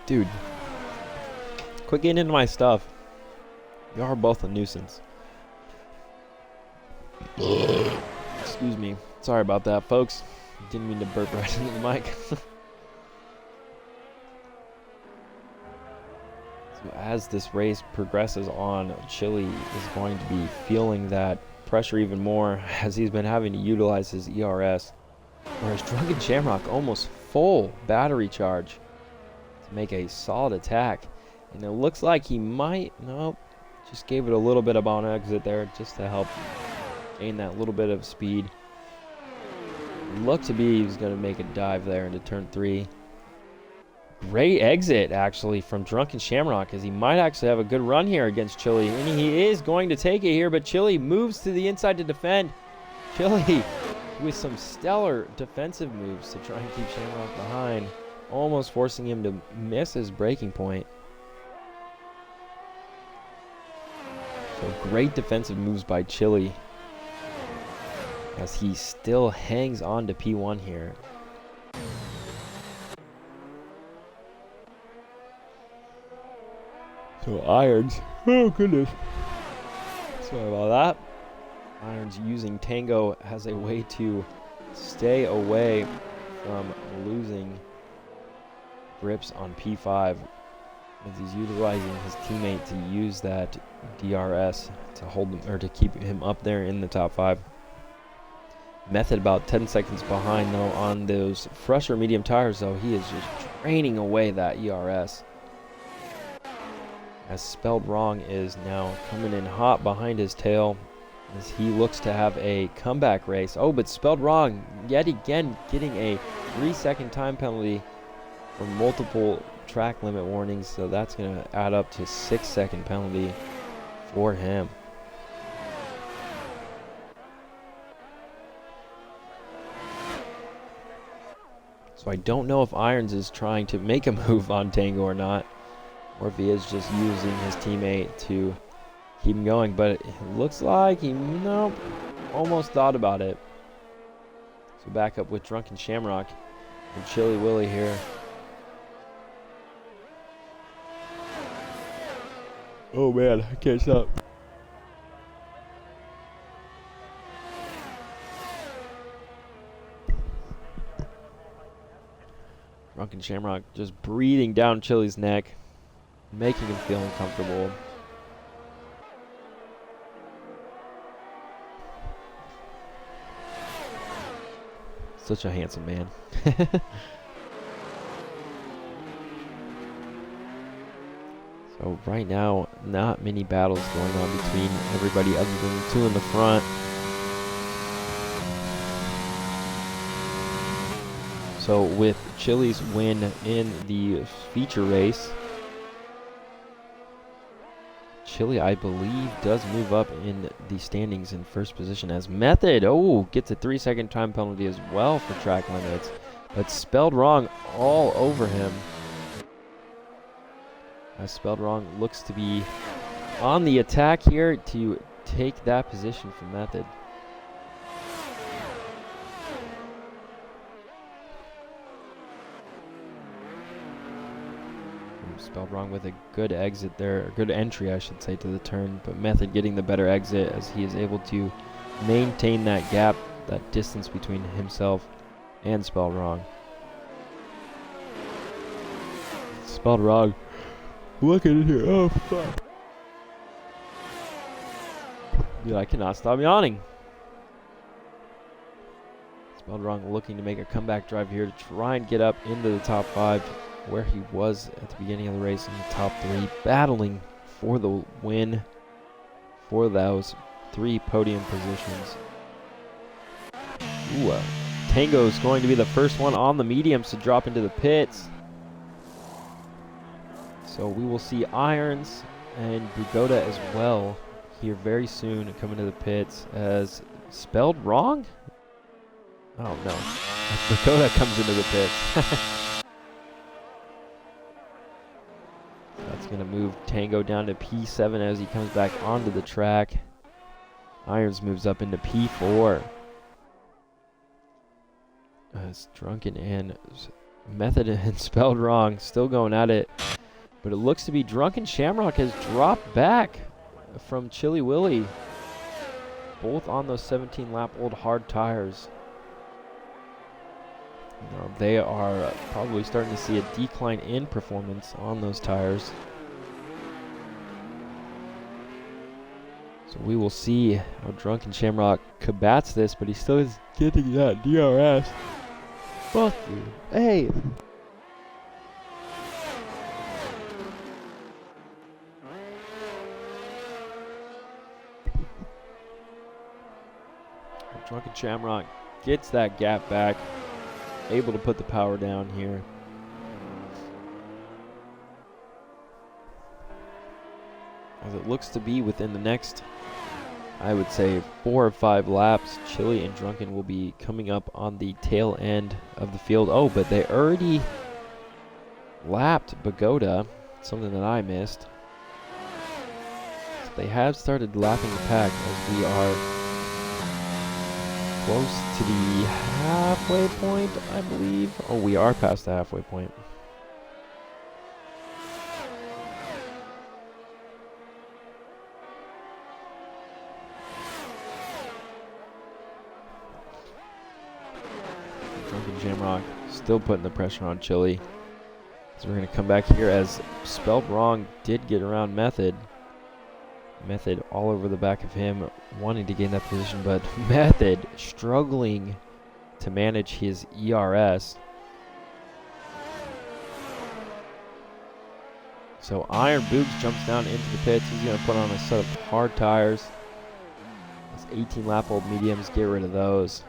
Dude, quit getting into my stuff. You are both a nuisance. Excuse me. Sorry about that, folks. Didn't mean to burp right into the mic. So as this race progresses on, Chili is going to be feeling that pressure even more, as he's been having to utilize his ERS. Whereas Drunken Shamrock almost full battery charge to make a solid attack. And it looks like he might, nope, just gave it a little bit of on exit there just to help gain that little bit of speed. Looked to be he was going to make a dive there into turn 3. Great exit, actually, from Drunken Shamrock, as he might actually have a good run here against Chili. And he is going to take it here, but Chili moves to the inside to defend. Chili with some stellar defensive moves to try and keep Shamrock behind, almost forcing him to miss his breaking point. So great defensive moves by Chili, as he still hangs on to P1 here. So Irons, oh goodness, sorry about that. Irons using Tango as a way to stay away from losing grips on P5, as he's utilizing his teammate to use that DRS to hold him, or to keep him up there in the top 5. Method about 10 seconds behind though on those fresh or medium tires, though. He is just draining away that ERS, as Spelled Wrong is now coming in hot behind his tail, as he looks to have a comeback race. Oh, but Spelled Wrong yet again getting a 3-second time penalty for multiple track limit warnings, so that's going to add up to 6-second penalty for him. So I don't know if Irons is trying to make a move on Tango or not, or if he is just using his teammate to keep him going, but it looks like he, nope, almost thought about it. So back up with Drunken Shamrock and Chili Willy here. Oh man, I can't stop. Drunken Shamrock just breathing down Chili's neck, making him feel uncomfortable. Such a handsome man. So right now, not many battles going on between everybody other than the two in the front. So with Chili's win in the feature race, Chili, I believe, does move up in the standings in first position, as Method, gets a 3-second time penalty as well for track limits, but Spelled Wrong all over him. As Spelled Wrong looks to be on the attack here to take that position from Method. Spelled wrong with a good exit there, a good entry, I should say, to the turn. But Method getting the better exit as he is able to maintain that gap, that distance between himself and Spelled wrong. Spelled wrong. Look at it here. Oh, fuck. Dude, I cannot stop yawning. Spelled wrong looking to make a comeback drive here to try and get up into the top 5 where he was at the beginning of the race in the top 3, battling for the win for those 3 podium positions. Ooh, Tango is going to be the first one on the mediums to drop into the pits. So we will see Irons and Bugoda as well here very soon coming to the pits as Spelled wrong? Oh no. Bugoda comes into the pits. That's going to move Tango down to P7 as he comes back onto the track. Irons moves up into P4. As Drunken and Method and Spelled wrong still going at it. But it looks to be Drunken Shamrock has dropped back from Chili Willy. Both on those 17-lap old hard tires. Now they are probably starting to see a decline in performance on those tires. So we will see how Drunken Shamrock combats this, but he still is getting that DRS. Fuck you. Hey! Drunken Shamrock gets that gap back, able to put the power down here. As it looks to be within the next, I would say, 4 or 5 laps, Chili and Drunken will be coming up on the tail end of the field. Oh, but they already lapped Bugoda, something that I missed. So they have started lapping the pack as we are close to the halfway point, I believe. Oh, we are past the halfway point. Drunken Shamrock still putting the pressure on Chili. So we're going to come back here as Spelled wrong did get around Method. Method all over the back of him, wanting to gain that position, but Method struggling to manage his ERS. So Iron Boogs jumps down into the pits. He's going to put on a set of hard tires. Those 18-lap-old mediums, get rid of those.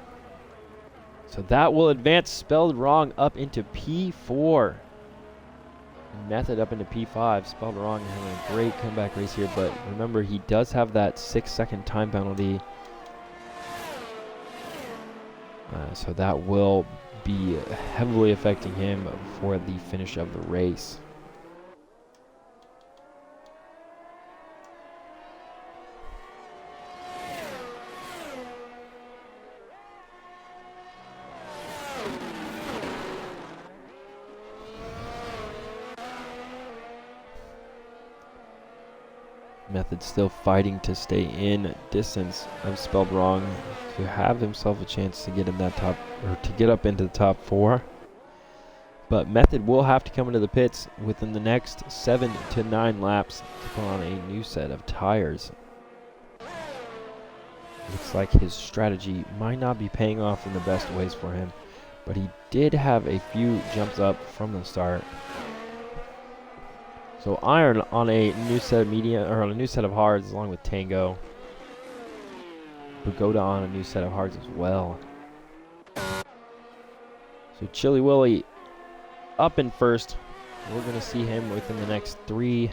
So that will advance Spelled wrong up into P4. Method up into P5. Spelled wrong and having a great comeback race here, but remember he does have that 6-second time penalty. So that will be heavily affecting him for the finish of the race. Method still fighting to stay in distance of Spelled wrong to have himself a chance to get in that top, or to get up into the top 4. But Method will have to come into the pits within the next 7 to 9 laps to put on a new set of tires. Looks like his strategy might not be paying off in the best ways for him, but he did have a few jumps up from the start. So Iron on a new set of medium, or on a new set of hards along with Tango. Bugoda on a new set of hards as well. So Chili Willy up in first. We're going to see him within the next 3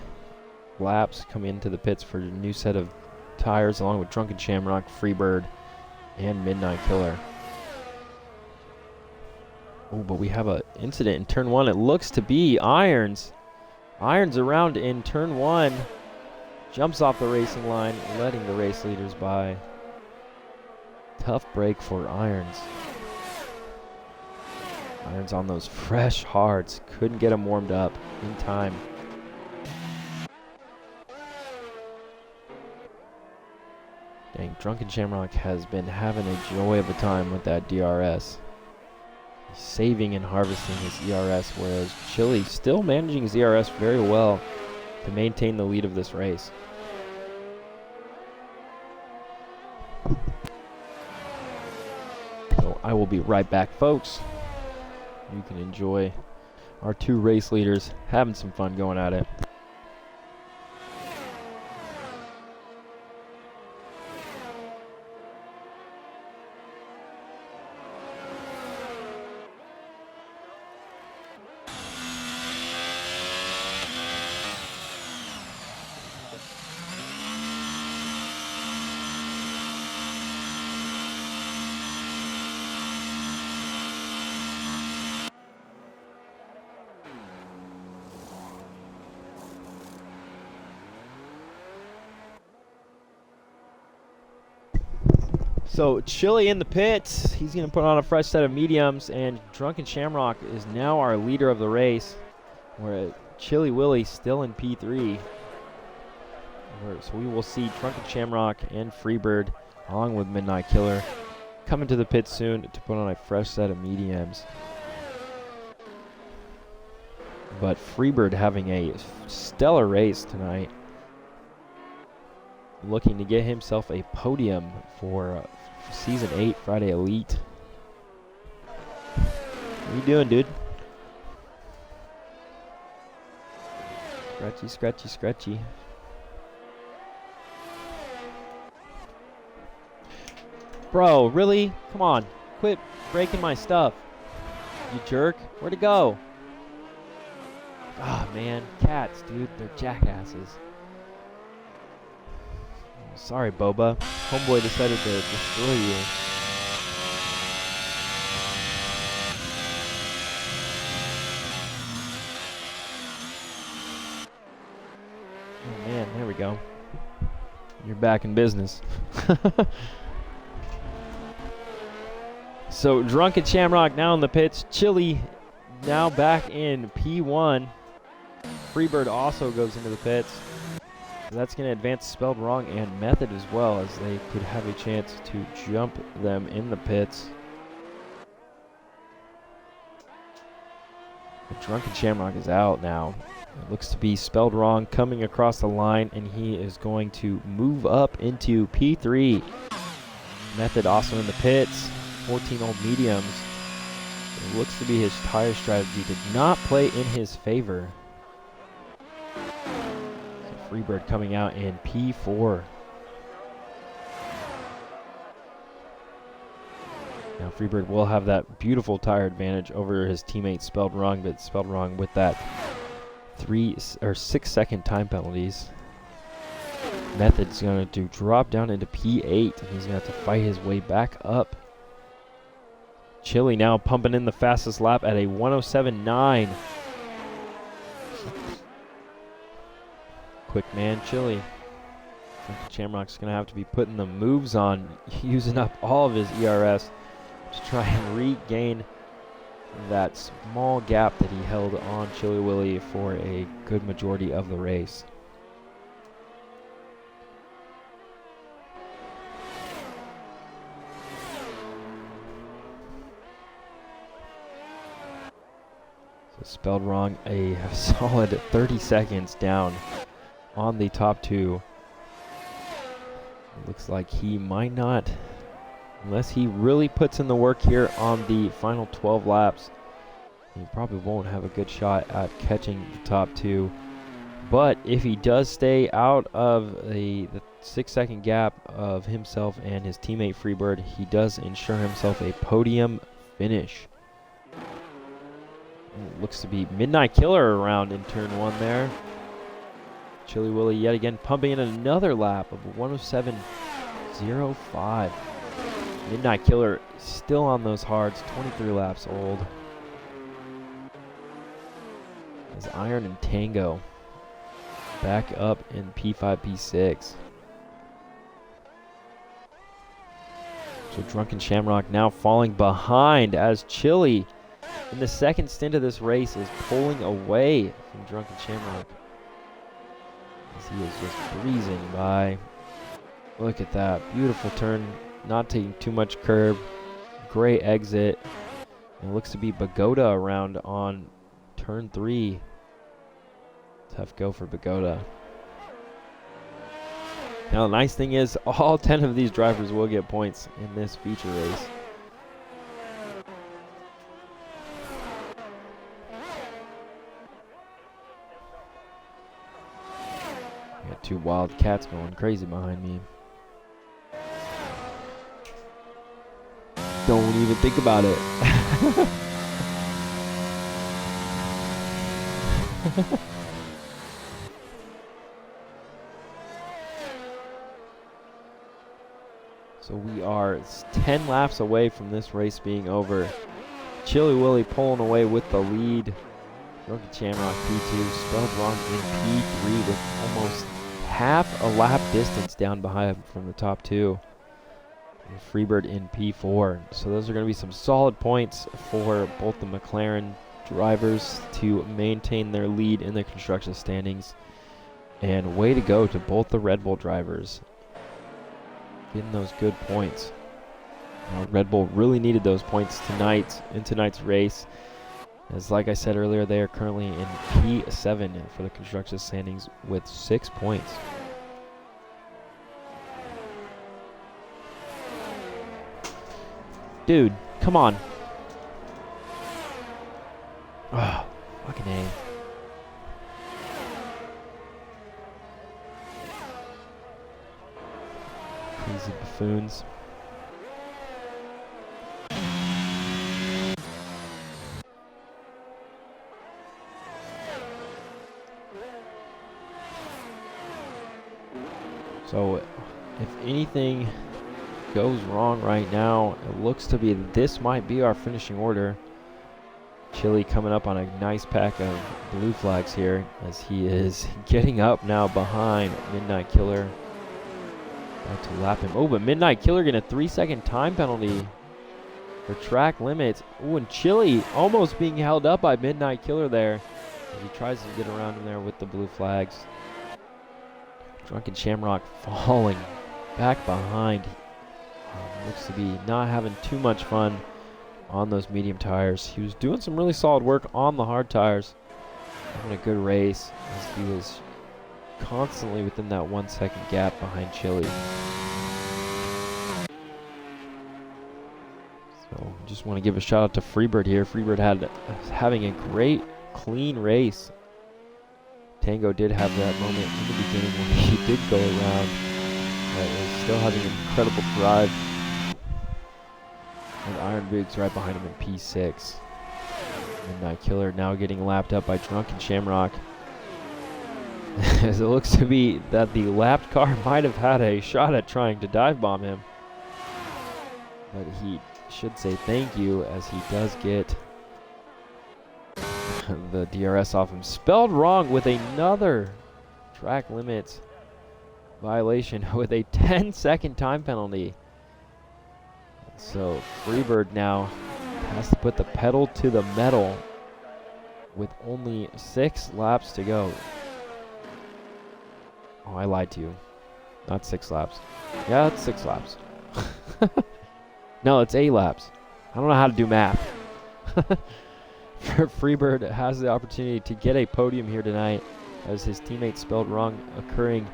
laps come into the pits for a new set of tires along with Drunken Shamrock, Freebird, and Midnight Killer. Oh, but we have an incident in turn 1. It looks to be Irons. Irons around in turn 1. Jumps off the racing line, letting the race leaders by. Tough break for Irons. Irons on those fresh hards. Couldn't get them warmed up in time Dang, Drunken Shamrock has been having a joy of a time with that DRS. He's saving and harvesting his ERS, whereas Chili still managing his ERS very well to maintain the lead of this race. So I will be right back, folks. You can enjoy our two race leaders having some fun going at it. So Chili in the pits, he's going to put on a fresh set of mediums, and Drunken Shamrock is now our leader of the race, where Chili Willy still in P3. So we will see Drunken Shamrock and Freebird, along with Midnight Killer, coming to the pits soon to put on a fresh set of mediums. But Freebird having a stellar race tonight, looking to get himself a podium for Season 8 Friday Elite. What you doing, dude? Scratchy, scratchy, scratchy. Bro, really? Come on. Quit breaking my stuff, you jerk. Where'd it go? Ah, man. Cats, dude. They're jackasses. Sorry, Boba. Homeboy decided to destroy you. Oh man, there we go. You're back in business. So Drunken Shamrock now in the pits. Chili now back in P1. Freebird also goes into the pits. That's going to advance Spelled Wrong and Method as well, as they could have a chance to jump them in the pits. But Drunken Shamrock is out now. It looks to be Spelled Wrong coming across the line, and he is going to move up into P3. Method also in the pits. 14 old mediums. It looks to be his tire strategy did not play in his favor. Freebird coming out in P4. Now Freebird will have that beautiful tire advantage over his teammate Spelled Wrong, but Spelled Wrong with that 3 or 6 second time penalties. Method's going to drop down into P8, and he's going to have to fight his way back up. Chili now pumping in the fastest lap at a 107.9. Quick man, Chili. Shamrock's going to have to be putting the moves on, using up all of his ERS to try and regain that small gap that he held on Chili Willy for a good majority of the race. So Spelled Wrong, a solid 30 seconds down on the top two. It looks like he might not, unless he really puts in the work here on the final 12 laps, he probably won't have a good shot at catching the top two. But if he does stay out of the 6 second gap of himself and his teammate Freebird, he does ensure himself a podium finish. It looks to be Midnight Killer around in turn 1 there. Chili Willy yet again pumping in another lap of 107.05. Midnight Killer still on those hards, 23 laps old. As Iron and Tango back up in P5, P6. So Drunken Shamrock now falling behind as Chili in the second stint of this race is pulling away from Drunken Shamrock. As he is just breezing by. Look at that. Beautiful turn. Not taking too much curb. Great exit. And it looks to be Bagoda around on turn 3. Tough go for Bagoda. Now, the nice thing is, all 10 of these drivers will get points in this feature race. I got 2 Wildcats going crazy behind me. Don't even think about it. So we are 10 laps away from this race being over. Chili Willy pulling away with the lead. Drunken Shamrock P2, spelled wrong in P3 with almost half a lap distance down behind from the top 2. And Freebird in P4. So those are going to be some solid points for both the McLaren drivers to maintain their lead in the construction standings. And way to go to both the Red Bull drivers. Getting those good points. Now, Red Bull really needed those points tonight in tonight's race. As like I said earlier, they are currently in P7 for the construction standings with 6 points. Dude, come on. Oh, fucking A. Crazy buffoons. So, if anything goes wrong right now, it looks to be this might be our finishing order. Chili coming up on a nice pack of blue flags here as he is getting up now behind Midnight Killer. About to lap him. Oh, but Midnight Killer getting a 3-second time penalty for track limits. Oh, and Chili almost being held up by Midnight Killer there as he tries to get around him there with the blue flags. Drunken Shamrock falling back behind. Looks to be not having too much fun on those medium tires. He was doing some really solid work on the hard tires. Having a good race as he was constantly within that 1 second gap behind Chili. So just want to give a shout out to Freebird here. Freebird having a great clean race. Tango did have that moment in the beginning when he did go around, but was still having an incredible drive. And Iron Boots right behind him in P6. Midnight Killer now getting lapped up by Drunken Shamrock. As it looks to be that the lapped car might have had a shot at trying to dive bomb him. But he should say thank you as he does get the DRS off him. Spelled wrong with another track limits violation with a 10-second time penalty. So Freebird now has to put the pedal to the metal with only 6 laps to go. Oh, I lied to you. Not 6 laps. Yeah, it's 6 laps. No, it's 8 laps. I don't know how to do math. Freebird has the opportunity to get a podium here tonight as his teammate spelled wrong accruing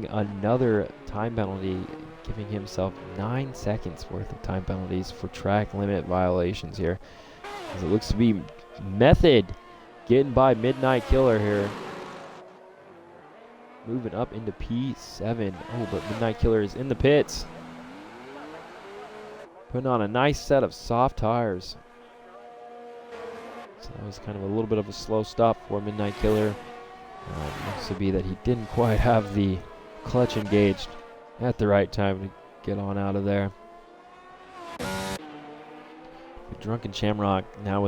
another time penalty, giving himself 9 seconds worth of time penalties for track limit violations here. As it looks to be Method getting by Midnight Killer here. Moving up into P7. Oh, but Midnight Killer is in the pits. Putting on a nice set of soft tires. So that was kind of a little bit of a slow stop for Midnight Killer. Looks to be that he didn't quite have the clutch engaged at the right time to get on out of there. The Drunken Shamrock now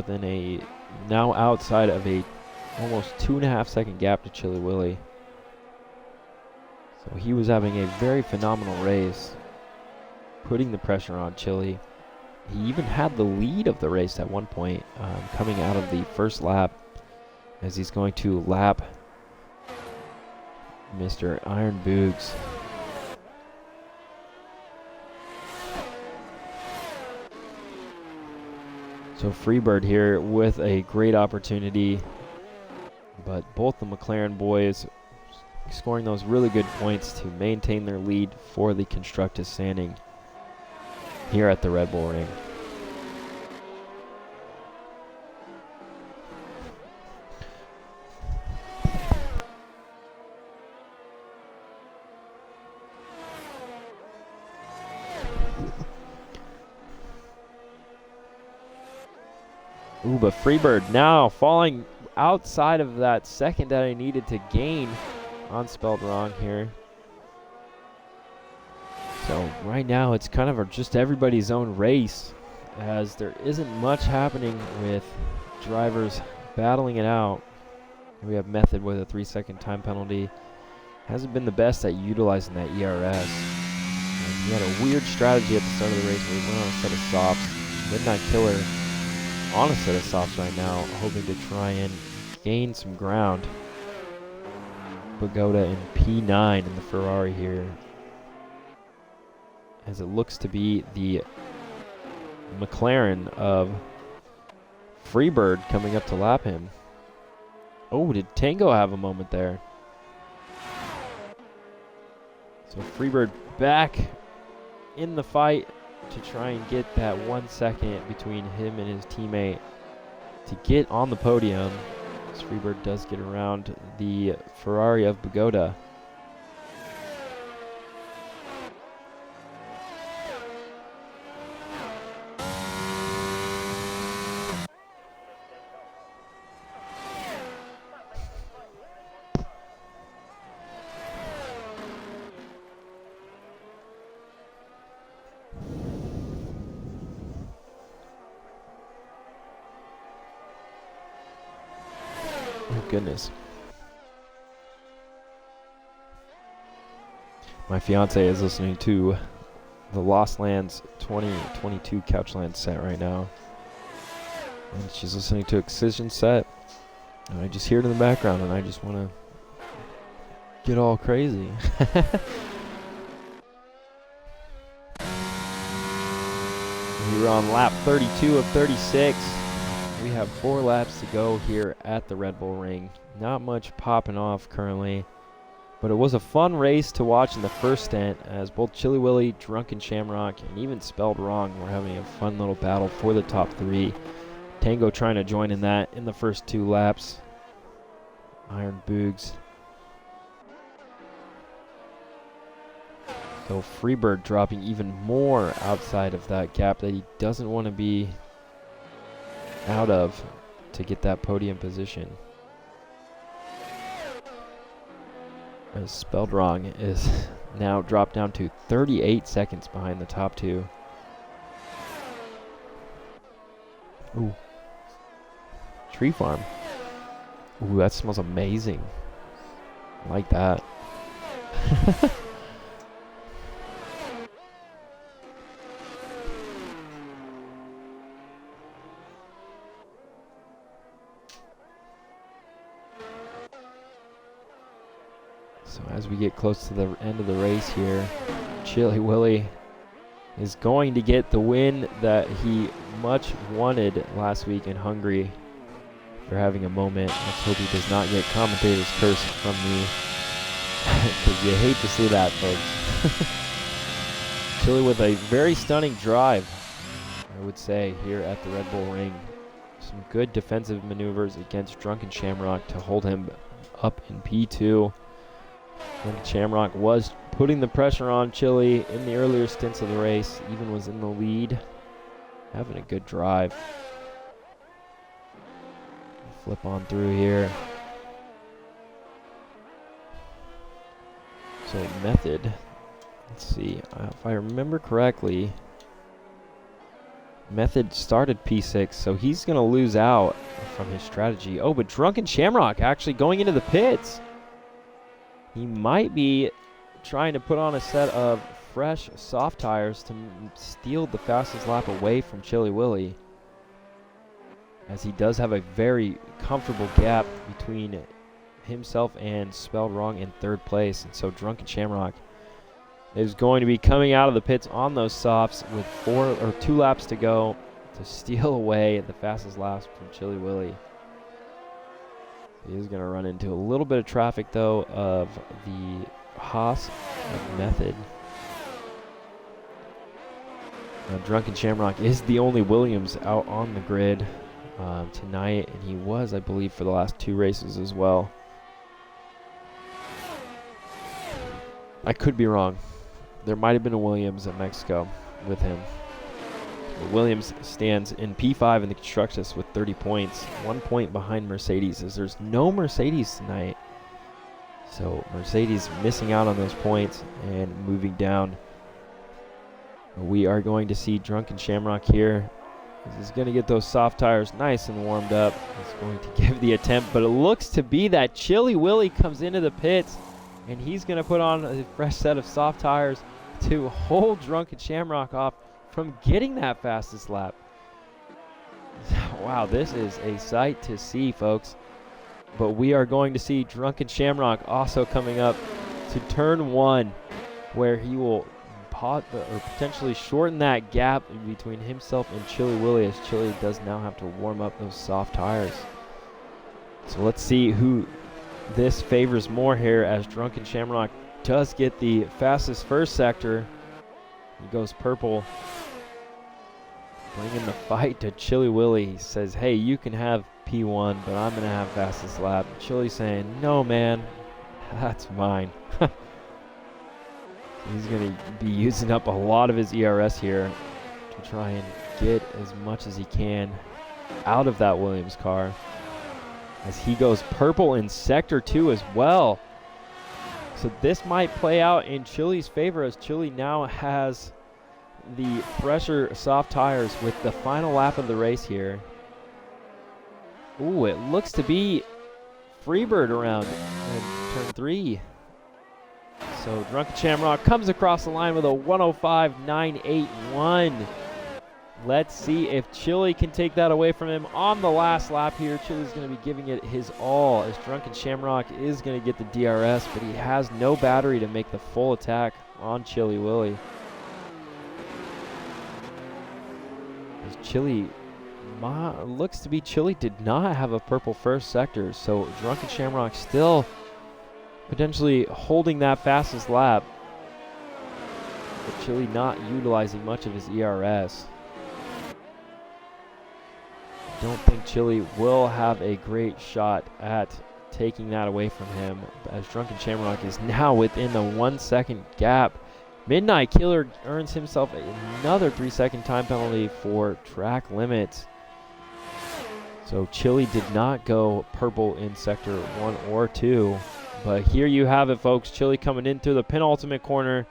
outside of a almost 2.5 second gap to Chili Willy. So he was having a very phenomenal race, putting the pressure on Chili. He even had the lead of the race at one point, coming out of the first lap, as he's going to lap Mr. Iron Boogs. So Freebird here with a great opportunity, but both the McLaren boys scoring those really good points to maintain their lead for the constructive standing here at the Red Bull Ring. Ooh, but Freebird now falling outside of that second that I needed to gain on Spelled Wrong here. So right now it's kind of just everybody's own race, as there isn't much happening with drivers battling it out. We have Method with a 3-second time penalty. Hasn't been the best at utilizing that ERS. And he had a weird strategy at the start of the race where he went on a set of softs. Midnight Killer on a set of softs right now, hoping to try and gain some ground. Pagoda in P9 in the Ferrari here, as it looks to be the McLaren of Freebird coming up to lap him. Oh, did Tango have a moment there? So Freebird back in the fight to try and get that 1 second between him and his teammate to get on the podium. Freebird does get around the Ferrari of Pagoda. Oh, goodness. My fiance is listening to the Lost Lands 2022 Couchland set right now. And she's listening to Excision set. And I just hear it in the background and I just want to get all crazy. We're on lap 32 of 36. We have 4 laps to go here at the Red Bull Ring. Not much popping off currently, but it was a fun race to watch in the first stint, as both Chili Willy, Drunken Shamrock, and even Spelled Wrong were having a fun little battle for the top 3. Tango trying to join in that in the first 2 laps. Iron Boogs. So Freebird dropping even more outside of that gap that he doesn't want to be out of to get that podium position. As Spelled Wrong is now dropped down to 38 seconds behind the top 2. Ooh. Tree farm. Ooh, that smells amazing. I like that. So as we get close to the end of the race here, Chili Willy is going to get the win that he much wanted last week in Hungary. For having a moment, let's hope he does not get commentator's curse from me, because you hate to see that, folks. Chili with a very stunning drive, I would say, here at the Red Bull Ring. Some good defensive maneuvers against Drunken Shamrock to hold him up in P2. Drunken Shamrock was putting the pressure on Chili in the earlier stints of the race, even was in the lead. Having a good drive. Flip on through here. So Method, let's see, if I remember correctly, Method started P6, so he's going to lose out from his strategy. Oh, but Drunken Shamrock actually going into the pits. He might be trying to put on a set of fresh soft tires to steal the fastest lap away from Chili Willy, as he does have a very comfortable gap between himself and Spelled Wrong in 3rd place. And so Drunken Shamrock is going to be coming out of the pits on those softs with 2 laps to go to steal away the fastest laps from Chili Willy. He is going to run into a little bit of traffic, though, of the Haas of Method. Now, Drunken Shamrock is the only Williams out on the grid tonight, and he was, I believe, for the last 2 races as well. I could be wrong. There might have been a Williams at Mexico with him. Williams stands in P5 in the Constructors with 30 points, 1 point behind Mercedes, as there's no Mercedes tonight. So Mercedes missing out on those points and moving down. We are going to see Drunken Shamrock here. He's going to get those soft tires nice and warmed up. He's going to give the attempt, but it looks to be that Chili Willy comes into the pits, and he's going to put on a fresh set of soft tires to hold Drunken Shamrock off from getting that fastest lap. Wow, this is a sight to see, folks. But we are going to see Drunken Shamrock also coming up to turn 1, where he will potentially shorten that gap between himself and Chili Willy, as Chili does now have to warm up those soft tires. So let's see who this favors more here, as Drunken Shamrock does get the fastest first sector. He goes purple, bringing the fight to Chili Willy. He says, hey, you can have P1, but I'm going to have fastest lap. Chili saying, no, man, that's mine. He's going to be using up a lot of his ERS here to try and get as much as he can out of that Williams car, as he goes purple in Sector 2 as well. So this might play out in Chili's favor, as Chili now has the fresher soft tires with the final lap of the race here. Ooh, it looks to be Freebird around in turn 3. So Drunken Shamrock comes across the line with a 105.981. Let's see if Chili can take that away from him on the last lap here. Chili's going to be giving it his all, as Drunken Shamrock is going to get the DRS, but he has no battery to make the full attack on Chili Willy. As Chili, looks to be Chili did not have a purple first sector, so Drunken Shamrock still potentially holding that fastest lap, but Chili not utilizing much of his ERS. Don't think Chili will have a great shot at taking that away from him, as Drunken Shamrock is now within the 1 second gap. Midnight Killer earns himself another 3-second time penalty for track limits. So Chili did not go purple in Sector 1 or 2. But here you have it, folks. Chili coming in through the penultimate corner.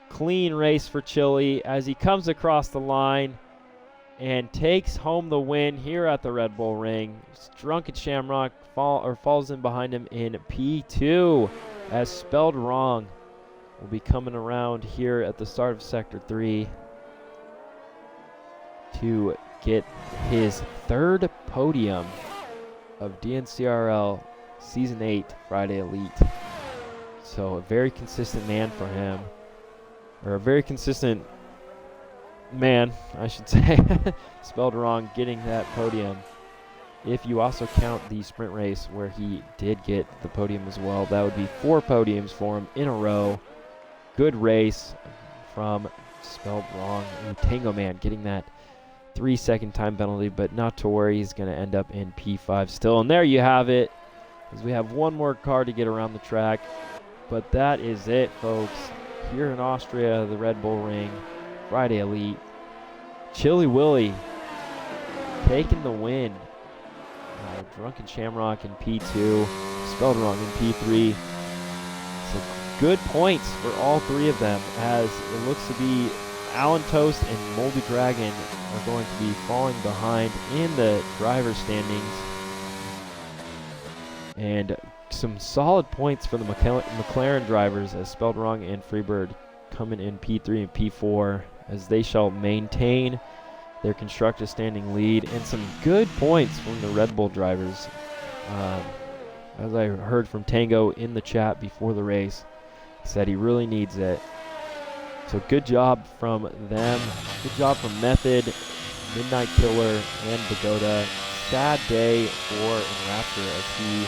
Clean race for Chili as he comes across the line and takes home the win here at the Red Bull Ring. Drunken Shamrock falls in behind him in P2, as Spelled Wrong will be coming around here at the start of Sector 3 to get his 3rd podium of DNCRL Season 8 Friday Elite. So a very consistent man for him, or a very consistent man, I should say. Spelled Wrong getting that podium. If you also count the sprint race where he did get the podium as well, that would be 4 podiums for him in a row. Good race from Spelled Wrong. Tango Man getting that 3-second time penalty, but not to worry, he's going to end up in P5 still. And there you have it, as we have one more car to get around the track. But that is it, folks. Here in Austria, the Red Bull Ring, Friday Elite. Chili Willy taking the win. Drunken Shamrock in P2, Spelled Wrong in P3. So good points for all 3 of them, as it looks to be Alan Toast and Moldy Dragon are going to be falling behind in the driver's standings. And some solid points for the McLaren drivers, as Spelled Wrong and Freebird coming in P3 and P4, as they shall maintain their constructor standing lead. And some good points from the Red Bull drivers. As I heard from Tango in the chat before the race, he said he really needs it. So good job from them. Good job from Method. Midnight Killer and Pagoda. Sad day for Enrapture as he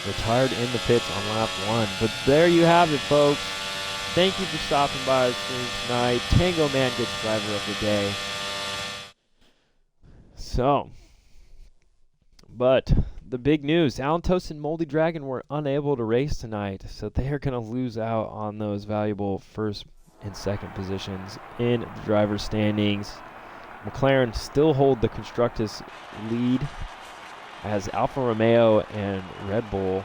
retired in the pits on lap 1. But there you have it, folks. Thank you for stopping by our stream tonight. Tango Man gets driver of the day. So, but the big news, Alan Toast and Moldy Dragon were unable to race tonight, so they are going to lose out on those valuable first and second positions in the driver's standings. McLaren still hold the Constructors lead as Alfa Romeo and Red Bull,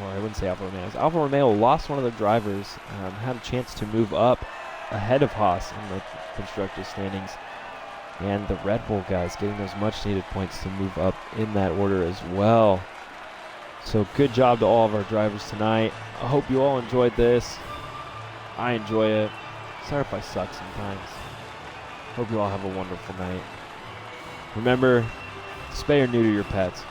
or I wouldn't say Alfa Romeo, as Alfa Romeo lost one of their drivers, had a chance to move up ahead of Haas in the Constructors standings. And the Red Bull guys getting those much needed points to move up in that order as well. So good job to all of our drivers tonight. I hope you all enjoyed this. I enjoy it. Sorry if I suck sometimes. Hope you all have a wonderful night. Remember, spay or neuter your pets.